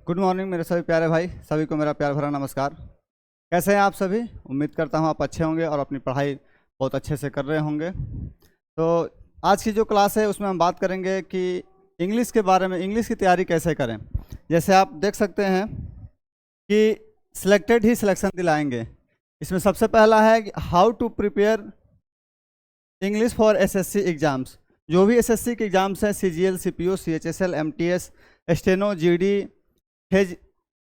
Good morning मेरे सभी प्यारे भाई, सभी को मेरा प्यार भरा नमस्कार। कैसे हैं आप सभी? उम्मीद करता हूं आप अच्छे होंगे और अपनी पढ़ाई बहुत अच्छे से कर रहे होंगे। तो आज की जो क्लास है उसमें हम बात करेंगे कि इंग्लिश के बारे में, इंग्लिश की तैयारी कैसे करें। जैसे आप देख सकते हैं कि सिलेक्टेड ही सिलेक्शन दिलाएंगे। इसमें सबसे पहला है कि how to prepare English for SSC exams. जो भी एसएससी के एग्ज़ाम्स हैं, CGL, CPO, CHSL, MTS, steno, GD, phase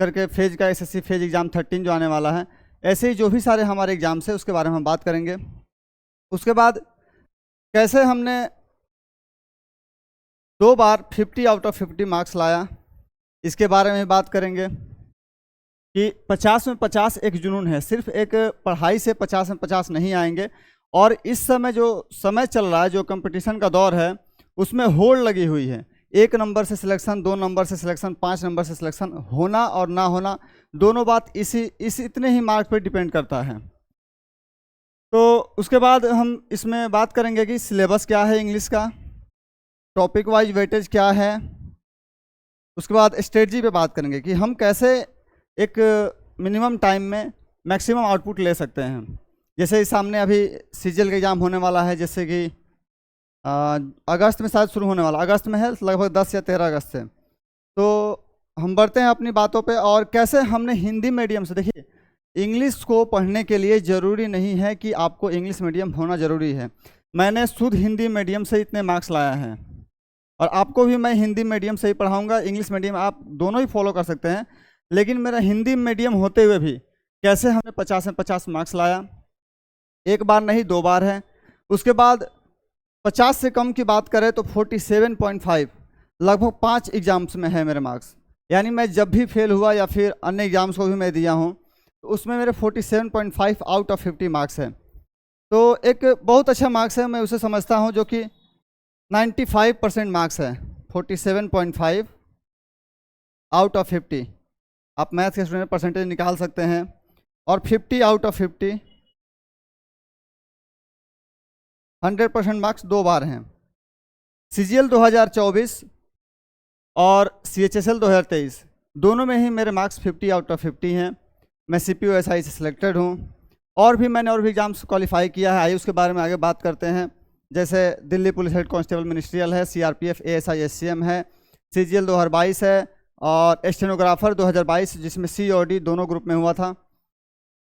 करके फेज का एसएससी फेज एग्ज़ाम 13 जो आने वाला है, ऐसे ही जो भी सारे हमारे एग्ज़ाम्स हैं उसके बारे में हम बात करेंगे। उसके बाद कैसे हमने 2 बार 50 आउट ऑफ 50 मार्क्स लाया, इसके बारे में बात करेंगे कि 50 में 50 एक जुनून है। सिर्फ एक पढ़ाई से 50 में 50 नहीं आएंगे। और इस समय जो समय चल रहा है, जो कंपटीशन का दौर है, उसमें होड़ लगी हुई है। 1 नंबर से सिलेक्शन, 2 नंबर से सिलेक्शन, 5 नंबर से सिलेक्शन, होना और ना होना दोनों बात इस इतने ही मार्क पर डिपेंड करता है। तो उसके बाद हम इसमें बात करेंगे कि सिलेबस क्या है इंग्लिश का, टॉपिक वाइज वेटेज क्या है। उसके बाद स्ट्रेटजी पे बात करेंगे कि हम कैसे एक मिनिमम टाइम में मैक्सिमम आउटपुट ले सकते हैं। जैसे इस सामने अभी सीजीएल का एग्ज़ाम होने वाला है, जैसे कि अगस्त में शायद शुरू होने वाला, अगस्त में है लगभग 10 या 13 अगस्त से। तो हम बढ़ते हैं अपनी बातों पे। और कैसे हमने हिंदी मीडियम से, देखिए इंग्लिश को पढ़ने के लिए ज़रूरी नहीं है कि आपको इंग्लिश मीडियम होना ज़रूरी है। मैंने शुद्ध हिंदी मीडियम से इतने मार्क्स लाया है और आपको भी मैं हिंदी मीडियम से ही पढ़ाऊँगा। इंग्लिश मीडियम आप दोनों ही फॉलो कर सकते हैं, लेकिन मेरा हिंदी मीडियम होते हुए भी कैसे हमने 50 में 50 मार्क्स लाया, एक बार नहीं 2 बार है। उसके बाद 50 से कम की बात करें तो 47.5 लगभग 5 एग्जाम्स में है मेरे मार्क्स। यानी मैं जब भी फेल हुआ या फिर अन्य एग्जाम्स को भी मैं दिया हूँ तो उसमें मेरे 47.5 आउट ऑफ 50 मार्क्स है। तो एक बहुत अच्छा मार्क्स है, मैं उसे समझता हूँ, जो कि 95% मार्क्स है। 47.5 आउट ऑफ 50, आप मैथ्स के स्टूडेंट परसेंटेज निकाल सकते हैं। और 50 आउट ऑफ 50 100% मार्क्स 2 बार हैं। सीजीएल 2024 और सीएचएसएल 2023 दोनों में ही मेरे मार्क्स 50 आउट ऑफ 50 हैं। मैं सीपीओ एसआई से सिलेक्टेड हूँ। और भी मैंने और भी एग्जाम्स क्वालिफाई किया है, आइए उसके बारे में आगे बात करते हैं। जैसे Delhi police head constable ministerial है, सीआरपीएफ, एएसआई, एससीएम है, सीजीएल 2022 है, और स्टेनोग्राफर 2022 जिसमें सी और डी दोनों ग्रुप में हुआ था।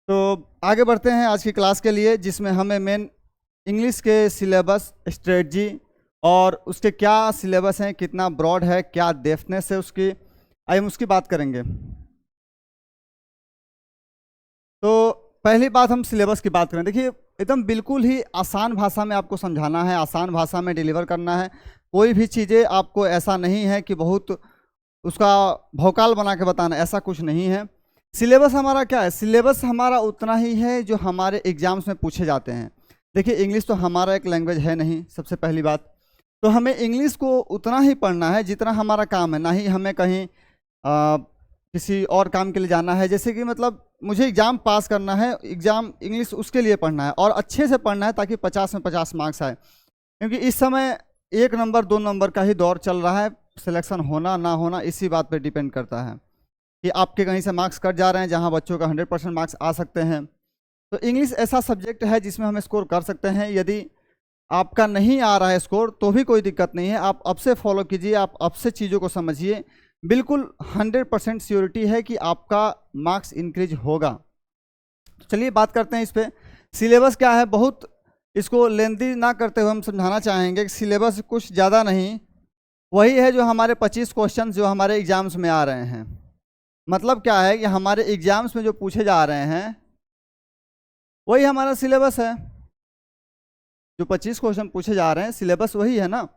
तो आगे बढ़ते हैं आज की क्लास के लिए, जिसमें हमें मेन इंग्लिश के सिलेबस, स्ट्रेटजी और उसके क्या सिलेबस हैं, कितना ब्रॉड है, क्या डेप्थनेस है उसकी, आइए हम उसकी बात करेंगे। तो पहली बात हम सिलेबस की बात करें। देखिए एकदम बिल्कुल ही आसान भाषा में आपको समझाना है, आसान भाषा में डिलीवर करना है। कोई भी चीज़ें आपको ऐसा नहीं है कि बहुत उसका भौकाल बना के बताना, ऐसा कुछ नहीं है। सिलेबस हमारा क्या है? सिलेबस हमारा उतना ही है जो हमारे एग्जाम्स में पूछे जाते हैं। देखिए इंग्लिश तो हमारा एक लैंग्वेज है नहीं, सबसे पहली बात। तो हमें इंग्लिश को उतना ही पढ़ना है जितना हमारा काम है, ना ही हमें कहीं किसी और काम के लिए जाना है। जैसे कि मतलब मुझे एग्ज़ाम पास करना है, एग्ज़ाम इंग्लिश उसके लिए पढ़ना है और अच्छे से पढ़ना है ताकि 50 में 50 मार्क्स आए। क्योंकि इस समय 1 नंबर 2 नंबर का ही दौर चल रहा है। सिलेक्शन होना ना होना इसी बात पे डिपेंड करता है कि आपके कहीं से मार्क्स कट जा रहे हैं जहां बच्चों का 100% मार्क्स आ सकते हैं। तो इंग्लिश ऐसा सब्जेक्ट है जिसमें हम स्कोर कर सकते हैं। यदि आपका नहीं आ रहा है स्कोर तो भी कोई दिक्कत नहीं है, आप अब से फॉलो कीजिए, आप अब से चीज़ों को समझिए। बिल्कुल 100% श्योरिटी है कि आपका मार्क्स इंक्रीज होगा। तो चलिए बात करते हैं इस पर। सिलेबस क्या है, बहुत इसको लेंदी ना करते हुए हम समझाना चाहेंगे कि सिलेबस कुछ ज़्यादा नहीं, वही है जो हमारे 25 क्वेश्चन जो हमारे एग्जाम्स में आ रहे हैं। मतलब क्या है कि हमारे एग्जाम्स में जो पूछे जा रहे हैं वही हमारा सिलेबस है। जो 25 क्वेश्चन पूछे जा रहे हैं सिलेबस वही है ना।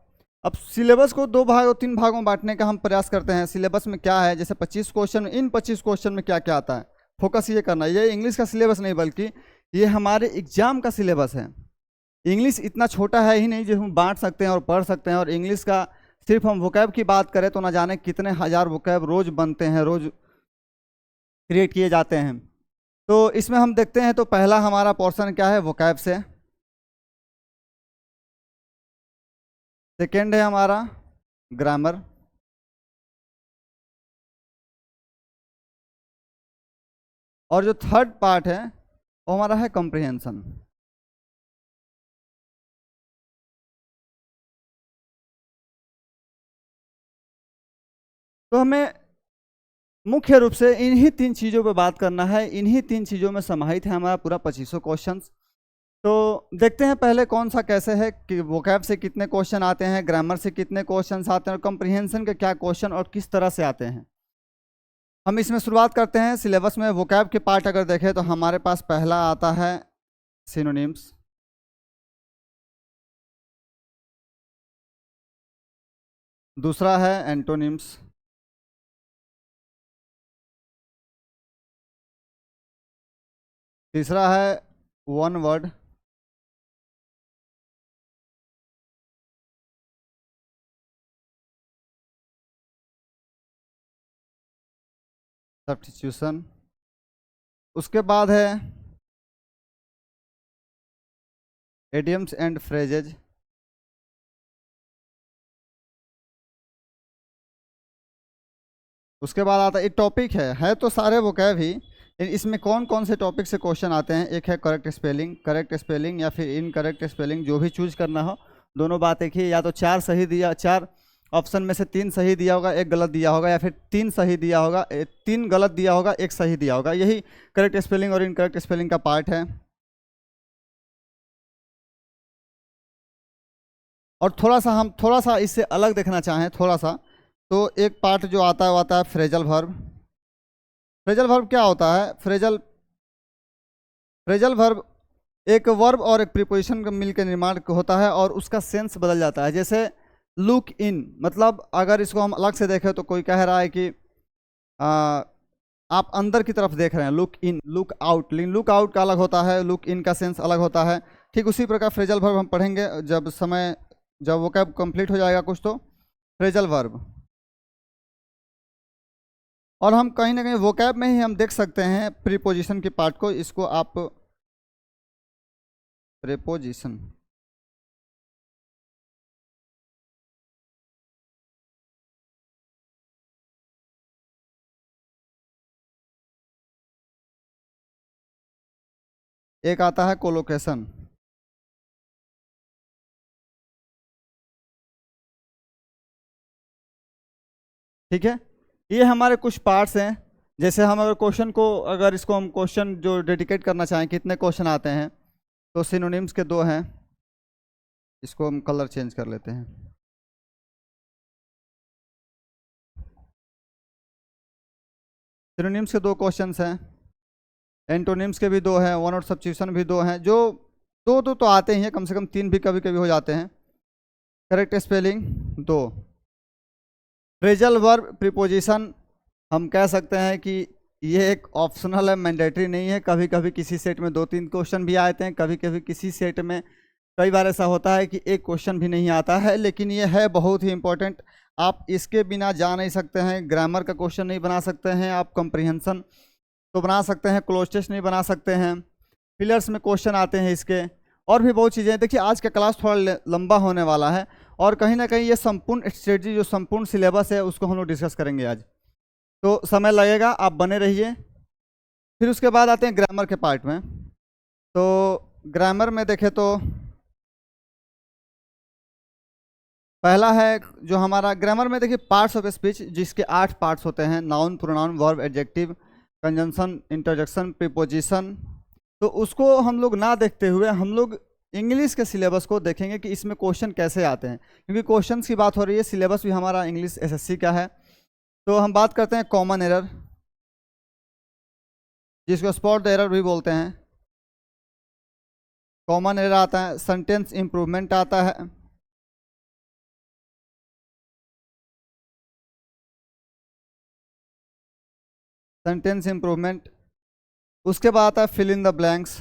अब सिलेबस को 2 भाग और 3 भागों में बांटने का हम प्रयास करते हैं। सिलेबस में क्या है, जैसे 25 क्वेश्चन में, इन 25 क्वेश्चन में क्या क्या आता है, फोकस ये करना है। ये इंग्लिश का सिलेबस नहीं बल्कि ये हमारे एग्जाम का सिलेबस है। इंग्लिश इतना छोटा है ही नहीं जो हम बांट सकते हैं और पढ़ सकते हैं। और इंग्लिश का सिर्फ हम वोकैब की बात करें तो ना जाने कितने हज़ार वोकैब रोज बनते हैं, रोज क्रिएट किए जाते हैं। तो इसमें हम देखते हैं, तो पहला हमारा पोर्शन क्या है, वोकैब से। सेकेंड है हमारा ग्रामर। और जो थर्ड पार्ट है वो हमारा है कॉम्प्रिहेंशन। तो हमें मुख्य रूप से इन्हीं 3 चीज़ों पे बात करना है, इन्हीं 3 चीज़ों में समाहित है हमारा पूरा 2500 क्वेश्चंस। तो देखते हैं पहले कौन सा कैसे है कि वोकैब से कितने क्वेश्चन आते हैं, ग्रामर से कितने क्वेश्चंस आते हैं और कॉम्प्रिहेंशन के क्या क्वेश्चन और किस तरह से आते हैं। हम इसमें शुरुआत करते हैं सिलेबस में। वोकैब के पार्ट अगर देखें तो हमारे पास पहला आता है सिनोनिम्स, दूसरा है एंटोनिम्स, तीसरा है वन वर्ड, सब्स्टिट्यूशन, उसके बाद है एडियम्स एंड फ्रेजेज, उसके बाद आता है टॉपिक है तो सारे वोकैब ही, इसमें कौन कौन से टॉपिक से क्वेश्चन आते हैं। एक है करेक्ट स्पेलिंग या फिर इनकरेक्ट स्पेलिंग, जो भी चूज करना हो। दोनों बात एक ही, या तो 4 सही दिया, 4 ऑप्शन में से 3 सही दिया होगा, 1 गलत दिया होगा, या फिर 3 सही दिया होगा, 3 गलत दिया होगा, 1 सही दिया होगा। यही करेक्ट स्पेलिंग और इनकरेक्ट स्पेलिंग का पार्ट है। और हम थोड़ा सा इससे अलग देखना चाहें थोड़ा सा, तो एक पार्ट जो आता है वो आता है फ्रेजल वर्ब। फ्रेजल वर्ब क्या होता है? फ्रेजल वर्ब एक वर्ब और एक प्रीपोजिशन का मिलकर निर्माण होता है और उसका सेंस बदल जाता है। जैसे लुक इन, मतलब अगर इसको हम अलग से देखें तो कोई कह रहा है कि आप अंदर की तरफ देख रहे हैं, लुक इन। लुक आउट, लेकिन लुक आउट का अलग होता है, लुक इन का सेंस अलग होता है। ठीक उसी प्रकार फ्रेजल वर्ब हम पढ़ेंगे जब वोकैब कंप्लीट हो जाएगा कुछ, तो फ्रेजल वर्ब। और हम कहीं ना कहीं वोकैब में ही हम देख सकते हैं प्रीपोजिशन के पार्ट को। इसको आप प्रीपोजिशन, एक आता है कोलोकेशन। ठीक है, ये हमारे कुछ पार्ट्स हैं। जैसे हम अगर क्वेश्चन को, अगर इसको हम क्वेश्चन जो डेडिकेट करना चाहें, कितने क्वेश्चन आते हैं, तो सिनोनिम्स के 2 हैं। इसको हम कलर चेंज कर लेते हैं। सिनोनिम्स के 2 क्वेश्चंस हैं, एंटोनिम्स के भी 2 हैं, वन वर्ड सब्स्टिट्यूशन भी 2 हैं। जो दो दो तो आते ही हैं, कम से कम 3 भी कभी कभी हो जाते हैं। Correct spelling 2। Phrasal verb preposition हम कह सकते हैं कि ये एक ऑप्शनल है, मैंडेटरी नहीं है। कभी कभी किसी सेट में 2-3 क्वेश्चन भी आते हैं, कभी कभी किसी सेट में कई बार ऐसा होता है कि एक क्वेश्चन भी नहीं आता है। लेकिन ये है बहुत ही इंपॉर्टेंट, आप इसके बिना जा नहीं सकते हैं। ग्रामर का क्वेश्चन नहीं बना सकते हैं आप, कॉम्प्रिहेंशन तो बना सकते हैं, क्लोज टेस्ट नहीं बना सकते हैं, फिलर्स में क्वेश्चन आते हैं इसके, और भी बहुत चीज़ें। देखिए आज का क्लास थोड़ा लंबा होने वाला है और कहीं ना कहीं ये संपूर्ण स्ट्रेटजी, जो संपूर्ण सिलेबस है, उसको हम लोग डिस्कस करेंगे आज, तो समय लगेगा, आप बने रहिए। फिर उसके बाद आते हैं ग्रामर के पार्ट में। तो ग्रामर में देखें तो पहला है जो हमारा ग्रामर में, देखिए पार्ट्स ऑफ स्पीच, जिसके 8 पार्ट्स होते हैं। Noun, pronoun, verb, adjective, conjunction, interjection, preposition. तो उसको हम लोग ना देखते हुए हम लोग इंग्लिश के सिलेबस को देखेंगे कि इसमें क्वेश्चन कैसे आते हैं, क्योंकि क्वेश्चंस की बात हो रही है। सिलेबस भी हमारा इंग्लिश एसएससी का है। तो हम बात करते हैं कॉमन एरर, जिसको स्पॉट एरर भी बोलते हैं। कॉमन एरर आता है, सेंटेंस इंप्रूवमेंट आता है, सेंटेंस इंप्रूवमेंट। उसके बाद आता है फिल इन द ब्लैंक्स।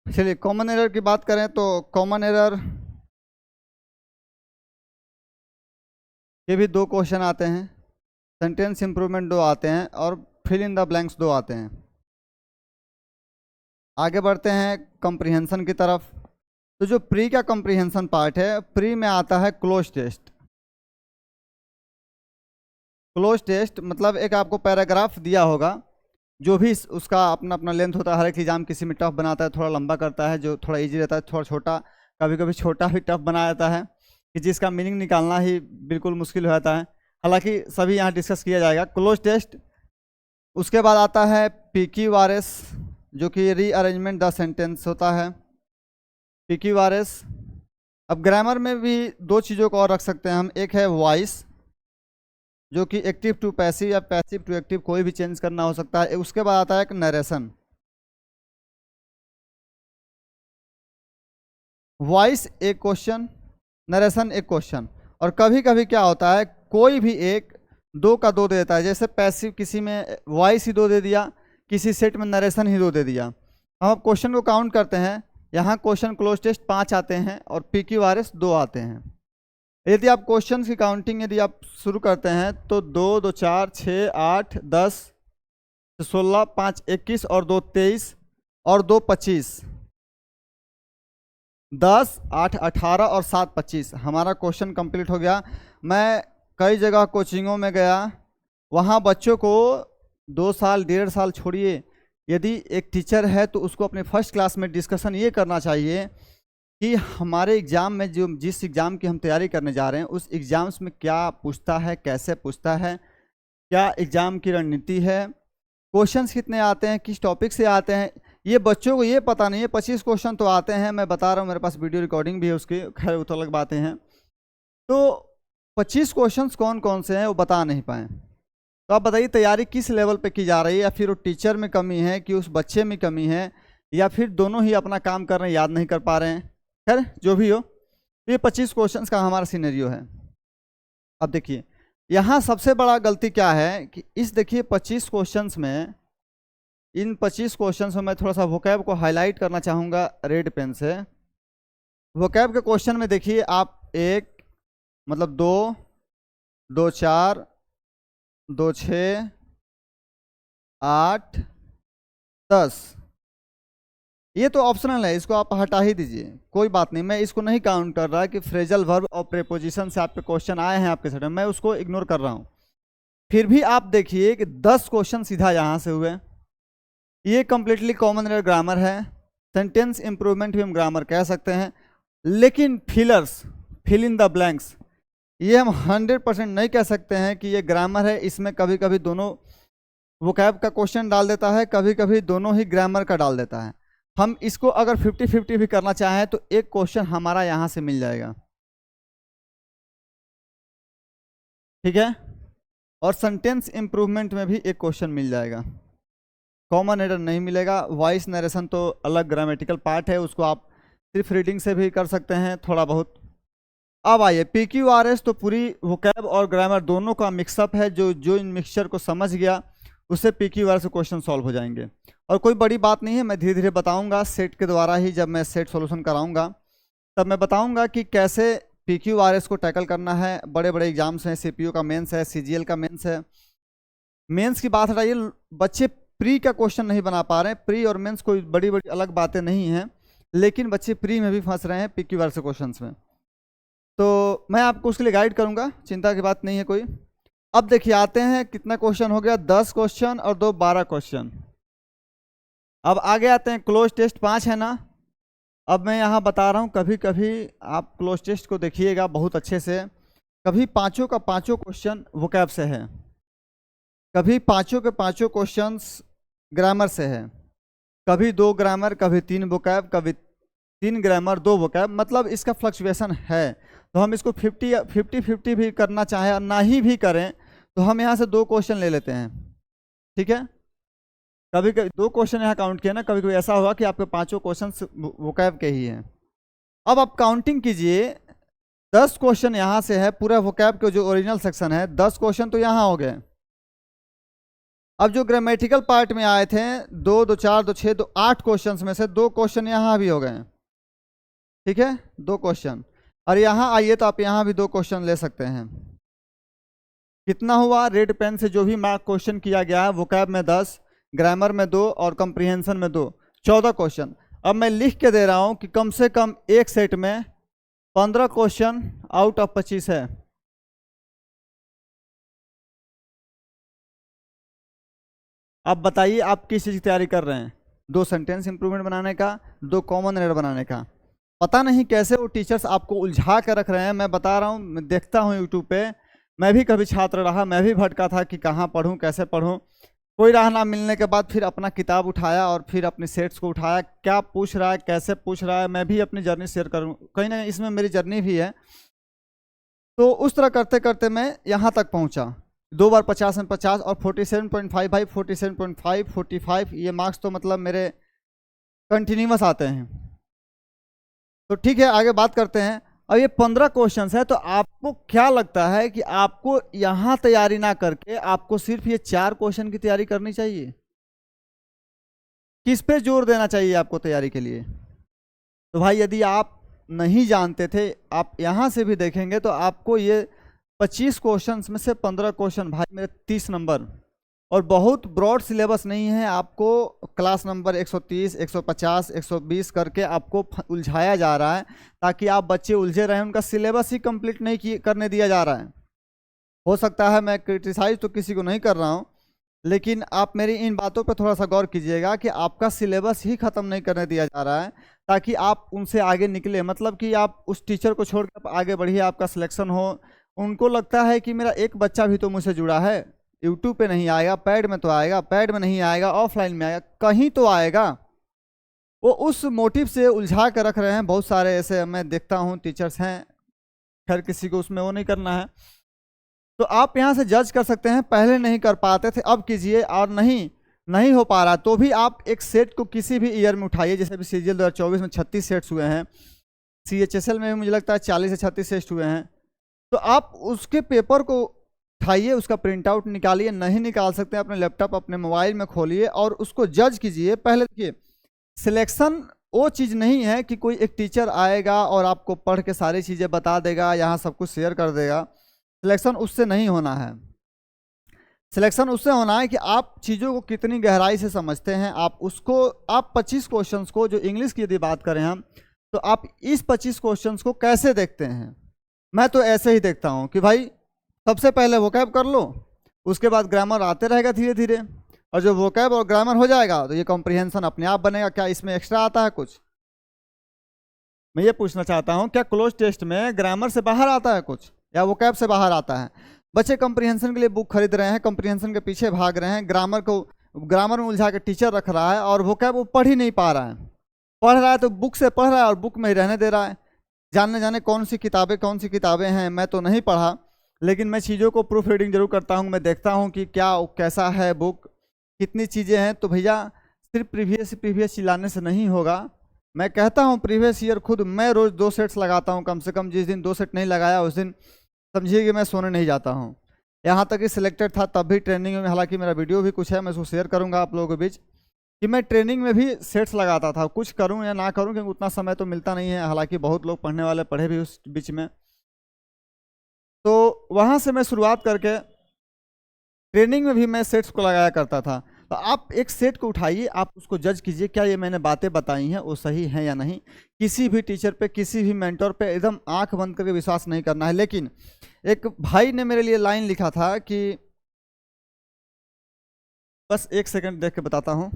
चलिए कॉमन एरर की बात करें तो कॉमन एरर के भी 2 क्वेश्चन आते हैं, सेंटेंस इंप्रूवमेंट 2 आते हैं और फिल इन द ब्लैंक्स 2 आते हैं। आगे बढ़ते हैं कॉम्प्रिहेंशन की तरफ। तो जो प्री का कॉम्प्रिहेंशन पार्ट है, प्री में आता है क्लोज टेस्ट। क्लोज टेस्ट मतलब एक आपको पैराग्राफ दिया होगा, जो भी उसका अपना अपना लेंथ होता है। हर एक एग्जाम किसी में टफ बनाता है, थोड़ा लंबा करता है, जो थोड़ा इजी रहता है थोड़ा छोटा, कभी कभी छोटा भी टफ बना देता है कि जिसका मीनिंग निकालना ही बिल्कुल मुश्किल हो जाता है। हालांकि सभी यहाँ डिस्कस किया जाएगा। क्लोज टेस्ट, उसके बाद आता है PQRS, जो कि रीअरेंजमेंट द सेंटेंस होता है, PQRS। अब ग्रामर में भी दो चीज़ों को और रख सकते हैं हम, एक है वॉइस, जो कि एक्टिव टू पैसिव या पैसिव टू एक्टिव कोई भी चेंज करना हो सकता है। उसके बाद आता है एक नरेशन। वॉइस एक क्वेश्चन, नरेशन एक क्वेश्चन। और कभी कभी क्या होता है, कोई भी एक दो का दो दे देता है, जैसे पैसिव किसी में वॉइस ही दो दे दिया, किसी सेट में नरेशन ही दो दे दिया। हम अब क्वेश्चन को काउंट करते हैं, यहाँ क्वेश्चन क्लोज टेस्ट 5 आते हैं और PQRS 2 आते हैं। यदि आप क्वेश्चन की काउंटिंग यदि आप शुरू करते हैं तो 2 2 4 6 8 10 16 5 21 और 2 23 और 2 25, 10 8 18 और 7 25 हमारा क्वेश्चन कंप्लीट हो गया। मैं कई जगह कोचिंगों में गया, वहाँ बच्चों को 2 साल 1.5 साल छोड़िए, यदि एक टीचर है तो उसको अपने फर्स्ट क्लास में डिस्कशन ये करना चाहिए कि हमारे एग्ज़ाम में जो जिस एग्ज़ाम की हम तैयारी करने जा रहे हैं उस एग्ज़ाम्स में क्या पूछता है, कैसे पूछता है, क्या एग्ज़ाम की रणनीति है, क्वेश्चंस कितने आते हैं, किस टॉपिक से आते हैं, ये बच्चों को ये पता नहीं है। 25 क्वेश्चन तो आते हैं, मैं बता रहा हूँ, मेरे पास वीडियो रिकॉर्डिंग भी है उसकी, खैर वो तो अलग बातें हैं। तो 25 क्वेश्चंस कौन कौन से हैं वो बता नहीं पाए। तो आप बताइए तैयारी किस लेवल पे की जा रही है, या फिर वो टीचर में कमी है कि उस बच्चे में कमी है, या फिर दोनों ही अपना काम कर रहे हैं, याद नहीं कर पा रहे हैं। खैर जो भी हो, ये 25 क्वेश्चंस का हमारा सिनेरियो है। अब देखिए यहाँ सबसे बड़ा गलती क्या है कि इस देखिए 25 क्वेश्चंस में, इन 25 क्वेश्चंस में मैं थोड़ा सा वोकैब को हाईलाइट करना चाहूँगा रेड पेन से। वोकैब के क्वेश्चन में देखिए आप 1 मतलब 2 2 4 2 6 8 10, ये तो ऑप्शनल है, इसको आप हटा ही दीजिए, कोई बात नहीं। मैं इसको नहीं काउंट कर रहा कि फ्रेजल वर्ब और प्रेपोजिशन से आपके क्वेश्चन आए हैं आपके सेट में, मैं उसको इग्नोर कर रहा हूँ। फिर भी आप देखिए कि 10 क्वेश्चन सीधा यहाँ से हुए। ये कंप्लीटली कॉमन एरर ग्रामर है, सेंटेंस इंप्रूवमेंट भी हम ग्रामर कह सकते हैं। लेकिन fillers, fill in the blanks, ये हम 100% नहीं कह सकते हैं कि ये ग्रामर है। इसमें कभी कभी दोनों वोकैब का क्वेश्चन डाल देता है, कभी कभी दोनों ही ग्रामर का डाल देता है। हम इसको अगर 50-50 भी करना चाहें तो एक क्वेश्चन हमारा यहाँ से मिल जाएगा, ठीक है। और सेंटेंस इंप्रूवमेंट में भी एक क्वेश्चन मिल जाएगा, कॉमन एरर नहीं मिलेगा। वॉइस नरेशन तो अलग ग्रामेटिकल पार्ट है, उसको आप सिर्फ रीडिंग से भी कर सकते हैं थोड़ा बहुत। अब आइए PQRS, तो पूरी वोकैब और ग्रामर दोनों का मिक्सअप है। जो इन मिक्सचर को समझ गया उससे PQRS क्वेश्चन सॉल्व हो जाएंगे। और कोई बड़ी बात नहीं है, मैं धीरे धीरे बताऊंगा सेट के द्वारा ही। जब मैं सेट सॉल्यूशन कराऊंगा तब मैं बताऊंगा कि कैसे PQRS को टैकल करना है। बड़े बड़े एग्जाम्स हैं, CPU का मेंस है, CGL का मेंस है। मेंस की बात हटाइए, बच्चे प्री का क्वेश्चन नहीं बना पा रहे हैं। प्री और मेंस कोई बड़ी बड़ी अलग बातें नहीं हैं, लेकिन बच्चे प्री में भी फंस रहे हैं PQRS क्वेश्चन में। तो मैं आपको उसके लिए गाइड करूंगा, चिंता की बात नहीं है कोई। अब देखिए आते हैं, कितना क्वेश्चन हो गया, 10 क्वेश्चन और 2 12 क्वेश्चन। अब आगे आते हैं, क्लोज टेस्ट 5 है ना। अब मैं यहाँ बता रहा हूँ, कभी कभी आप क्लोज टेस्ट को देखिएगा बहुत अच्छे से, कभी पाँचों का पाँचों क्वेश्चन वोकैब से है, कभी पाँचों के पाँचों क्वेश्चंस ग्रामर से है, कभी 2 ग्रामर, कभी 3 वोकैब, कभी 3 ग्रामर 2 वोकैब, मतलब इसका फ्लक्चुएशन है। तो हम इसको 50-50 भी करना चाहें और ना ही भी करें तो हम यहाँ से 2 क्वेश्चन ले लेते हैं, ठीक है। कभी कभी 2 क्वेश्चन यहाँ काउंट किया ना, कभी कभी ऐसा होगा कि आपके पाँचों क्वेश्चन वोकैब के ही हैं। अब आप काउंटिंग कीजिए, 10 क्वेश्चन यहाँ से है, पूरा वोकैब के जो ओरिजिनल सेक्शन है 10 क्वेश्चन तो यहाँ हो गए। अब जो ग्रामेटिकल पार्ट में आए थे 2 2 4 2 6 2 8 क्वेश्चन में से 2 क्वेश्चन यहाँ भी हो गए, ठीक है, 2 क्वेश्चन। और यहाँ आइए तो आप यहाँ भी 2 क्वेश्चन ले सकते हैं। कितना हुआ, रेड पेन से जो भी मार्क क्वेश्चन किया गया है, वोकैब में 10, ग्रामर में 2 और कॉम्प्रिहेंशन में 2, 14 क्वेश्चन। अब मैं लिख के दे रहा हूं कि कम से कम एक सेट में 15 क्वेश्चन आउट ऑफ 25 है। अब बताइए आप किस चीज़ की तैयारी कर रहे हैं? 2 सेंटेंस इंप्रूवमेंट बनाने का, 2 कॉमन एरर बनाने का। पता नहीं कैसे वो टीचर्स आपको उलझा कर रख रहे हैं। मैं बता रहा हूँ, मैं देखता हूँ यूट्यूब पे, मैं भी कभी छात्र रहा, मैं भी भटका था कि कहाँ पढूं कैसे पढूं। कोई राह ना मिलने के बाद फिर अपना किताब उठाया और फिर अपने सेट्स को उठाया, क्या पूछ रहा है कैसे पूछ रहा है, मैं भी अपनी जर्नी शेयर करूँ, कहीं ना इसमें मेरी जर्नी भी है। तो उस तरह करते करते मैं यहाँ तक पहुँचा। 2 बार 50 में 50 और 47.5 भाई 47.5 45 ये मार्क्स तो मतलब मेरे कंटिन्यूस आते हैं। तो ठीक है, आगे बात करते हैं। अब ये 15 क्वेश्चन है, तो आपको क्या लगता है कि आपको यहाँ तैयारी ना करके आपको सिर्फ ये 4 क्वेश्चन की तैयारी करनी चाहिए? किस पे जोर देना चाहिए आपको तैयारी के लिए? तो भाई यदि आप नहीं जानते थे, आप यहाँ से भी देखेंगे तो आपको ये 25 क्वेश्चन में से 15 क्वेश्चन भाई मेरे 30 नंबर, और बहुत ब्रॉड सिलेबस नहीं है। आपको क्लास नंबर 130, 150, 120 करके आपको उलझाया जा रहा है ताकि आप बच्चे उलझे रहें, उनका सिलेबस ही कंप्लीट नहीं करने दिया जा रहा है। हो सकता है मैं क्रिटिसाइज तो किसी को नहीं कर रहा हूँ, लेकिन आप मेरी इन बातों पर थोड़ा सा गौर कीजिएगा कि आपका सिलेबस ही ख़त्म नहीं करने दिया जा रहा है ताकि आप उनसे आगे निकले। मतलब कि आप उस टीचर को छोड़कर आगे बढ़िए, आपका सिलेक्शन हो। उनको लगता है कि मेरा एक बच्चा भी तो मुझसे जुड़ा है, यूट्यूब पे नहीं आएगा, पैड में तो आएगा, पैड में नहीं आएगा, ऑफलाइन में आएगा, कहीं तो आएगा। वो उस मोटिव से उलझा कर रख रहे हैं। बहुत सारे ऐसे मैं देखता हूँ टीचर्स हैं, खैर किसी को उसमें वो नहीं करना है। तो आप यहाँ से जज कर सकते हैं, पहले नहीं कर पाते थे अब कीजिए, और नहीं हो पा रहा तो भी आप एक सेट को किसी भी ईयर में उठाइए। जैसे अभी CGL 2024 में 36 सेट्स हुए हैं, CHSL में भी मुझे लगता है 40 से 36 सेट्स हुए हैं। तो आप उसके पेपर को उठाइए, उसका प्रिंट आउट निकालिए, नहीं निकाल सकते अपने लैपटॉप अपने मोबाइल में खोलिए और उसको जज कीजिए। पहले देखिए, सिलेक्शन वो चीज़ नहीं है कि कोई एक टीचर आएगा और आपको पढ़ के सारी चीज़ें बता देगा, यहाँ सब कुछ शेयर कर देगा। सिलेक्शन उससे नहीं होना है। सिलेक्शन उससे होना है कि आप चीज़ों को कितनी गहराई से समझते हैं। आप 25 क्वेश्चंस को, जो इंग्लिश की यदि बात करें हम, तो आप इस 25 क्वेश्चंस को कैसे देखते हैं? मैं तो ऐसे ही देखता हूँ कि भाई सबसे पहले वोकैब कर लो, उसके बाद ग्रामर आते रहेगा धीरे धीरे, और जो वोकैब और ग्रामर हो जाएगा तो ये कॉम्प्रिहेंशन अपने आप बनेगा। क्या इसमें एक्स्ट्रा आता है कुछ? मैं ये पूछना चाहता हूँ, क्या क्लोज टेस्ट में ग्रामर से बाहर आता है कुछ, या वोकैब से बाहर आता है? बच्चे कॉम्प्रिहेंशन के लिए बुक खरीद रहे हैं, कॉम्प्रिहेंशन के पीछे भाग रहे हैं, ग्रामर में उलझा के टीचर रख रहा है और वोकैब वो पढ़ ही नहीं पा रहा है। पढ़ रहा है तो बुक से पढ़ रहा है और बुक में ही रहने दे रहा है। जाने कौन सी किताबें हैं, मैं तो नहीं पढ़ा, लेकिन मैं चीज़ों को प्रूफ रीडिंग जरूर करता हूँ। मैं देखता हूँ कि क्या कैसा है बुक, कितनी चीज़ें हैं। तो भैया सिर्फ प्रीवियस चिल्लाने से नहीं होगा। मैं कहता हूँ प्रीवियस ईयर खुद मैं रोज़ 2 सेट्स लगाता हूँ कम से कम। जिस दिन 2 सेट नहीं लगाया उस दिन समझिए कि मैं सोने नहीं जाता हूँ। यहाँ तक कि सिलेक्टेड था तब भी ट्रेनिंग में, हालांकि मेरा वीडियो भी कुछ है, मैं उसको शेयर करूँगा आप लोगों के बीच, कि मैं ट्रेनिंग में भी सेट्स लगाता था। कुछ करूँ या ना करूँ, क्योंकि उतना समय तो मिलता नहीं है, हालांकि बहुत लोग पढ़ने वाले पढ़े भी उस बीच में। तो वहाँ से मैं शुरुआत करके ट्रेनिंग में भी मैं सेट्स को लगाया करता था। तो आप एक सेट को उठाइए, आप उसको जज कीजिए, क्या ये मैंने बातें बताई हैं वो सही हैं या नहीं। किसी भी टीचर पे, किसी भी मेंटर पे एकदम आंख बंद करके विश्वास नहीं करना है। लेकिन एक भाई ने मेरे लिए लाइन लिखा था कि, बस एक सेकंड देख के बताता हूँ।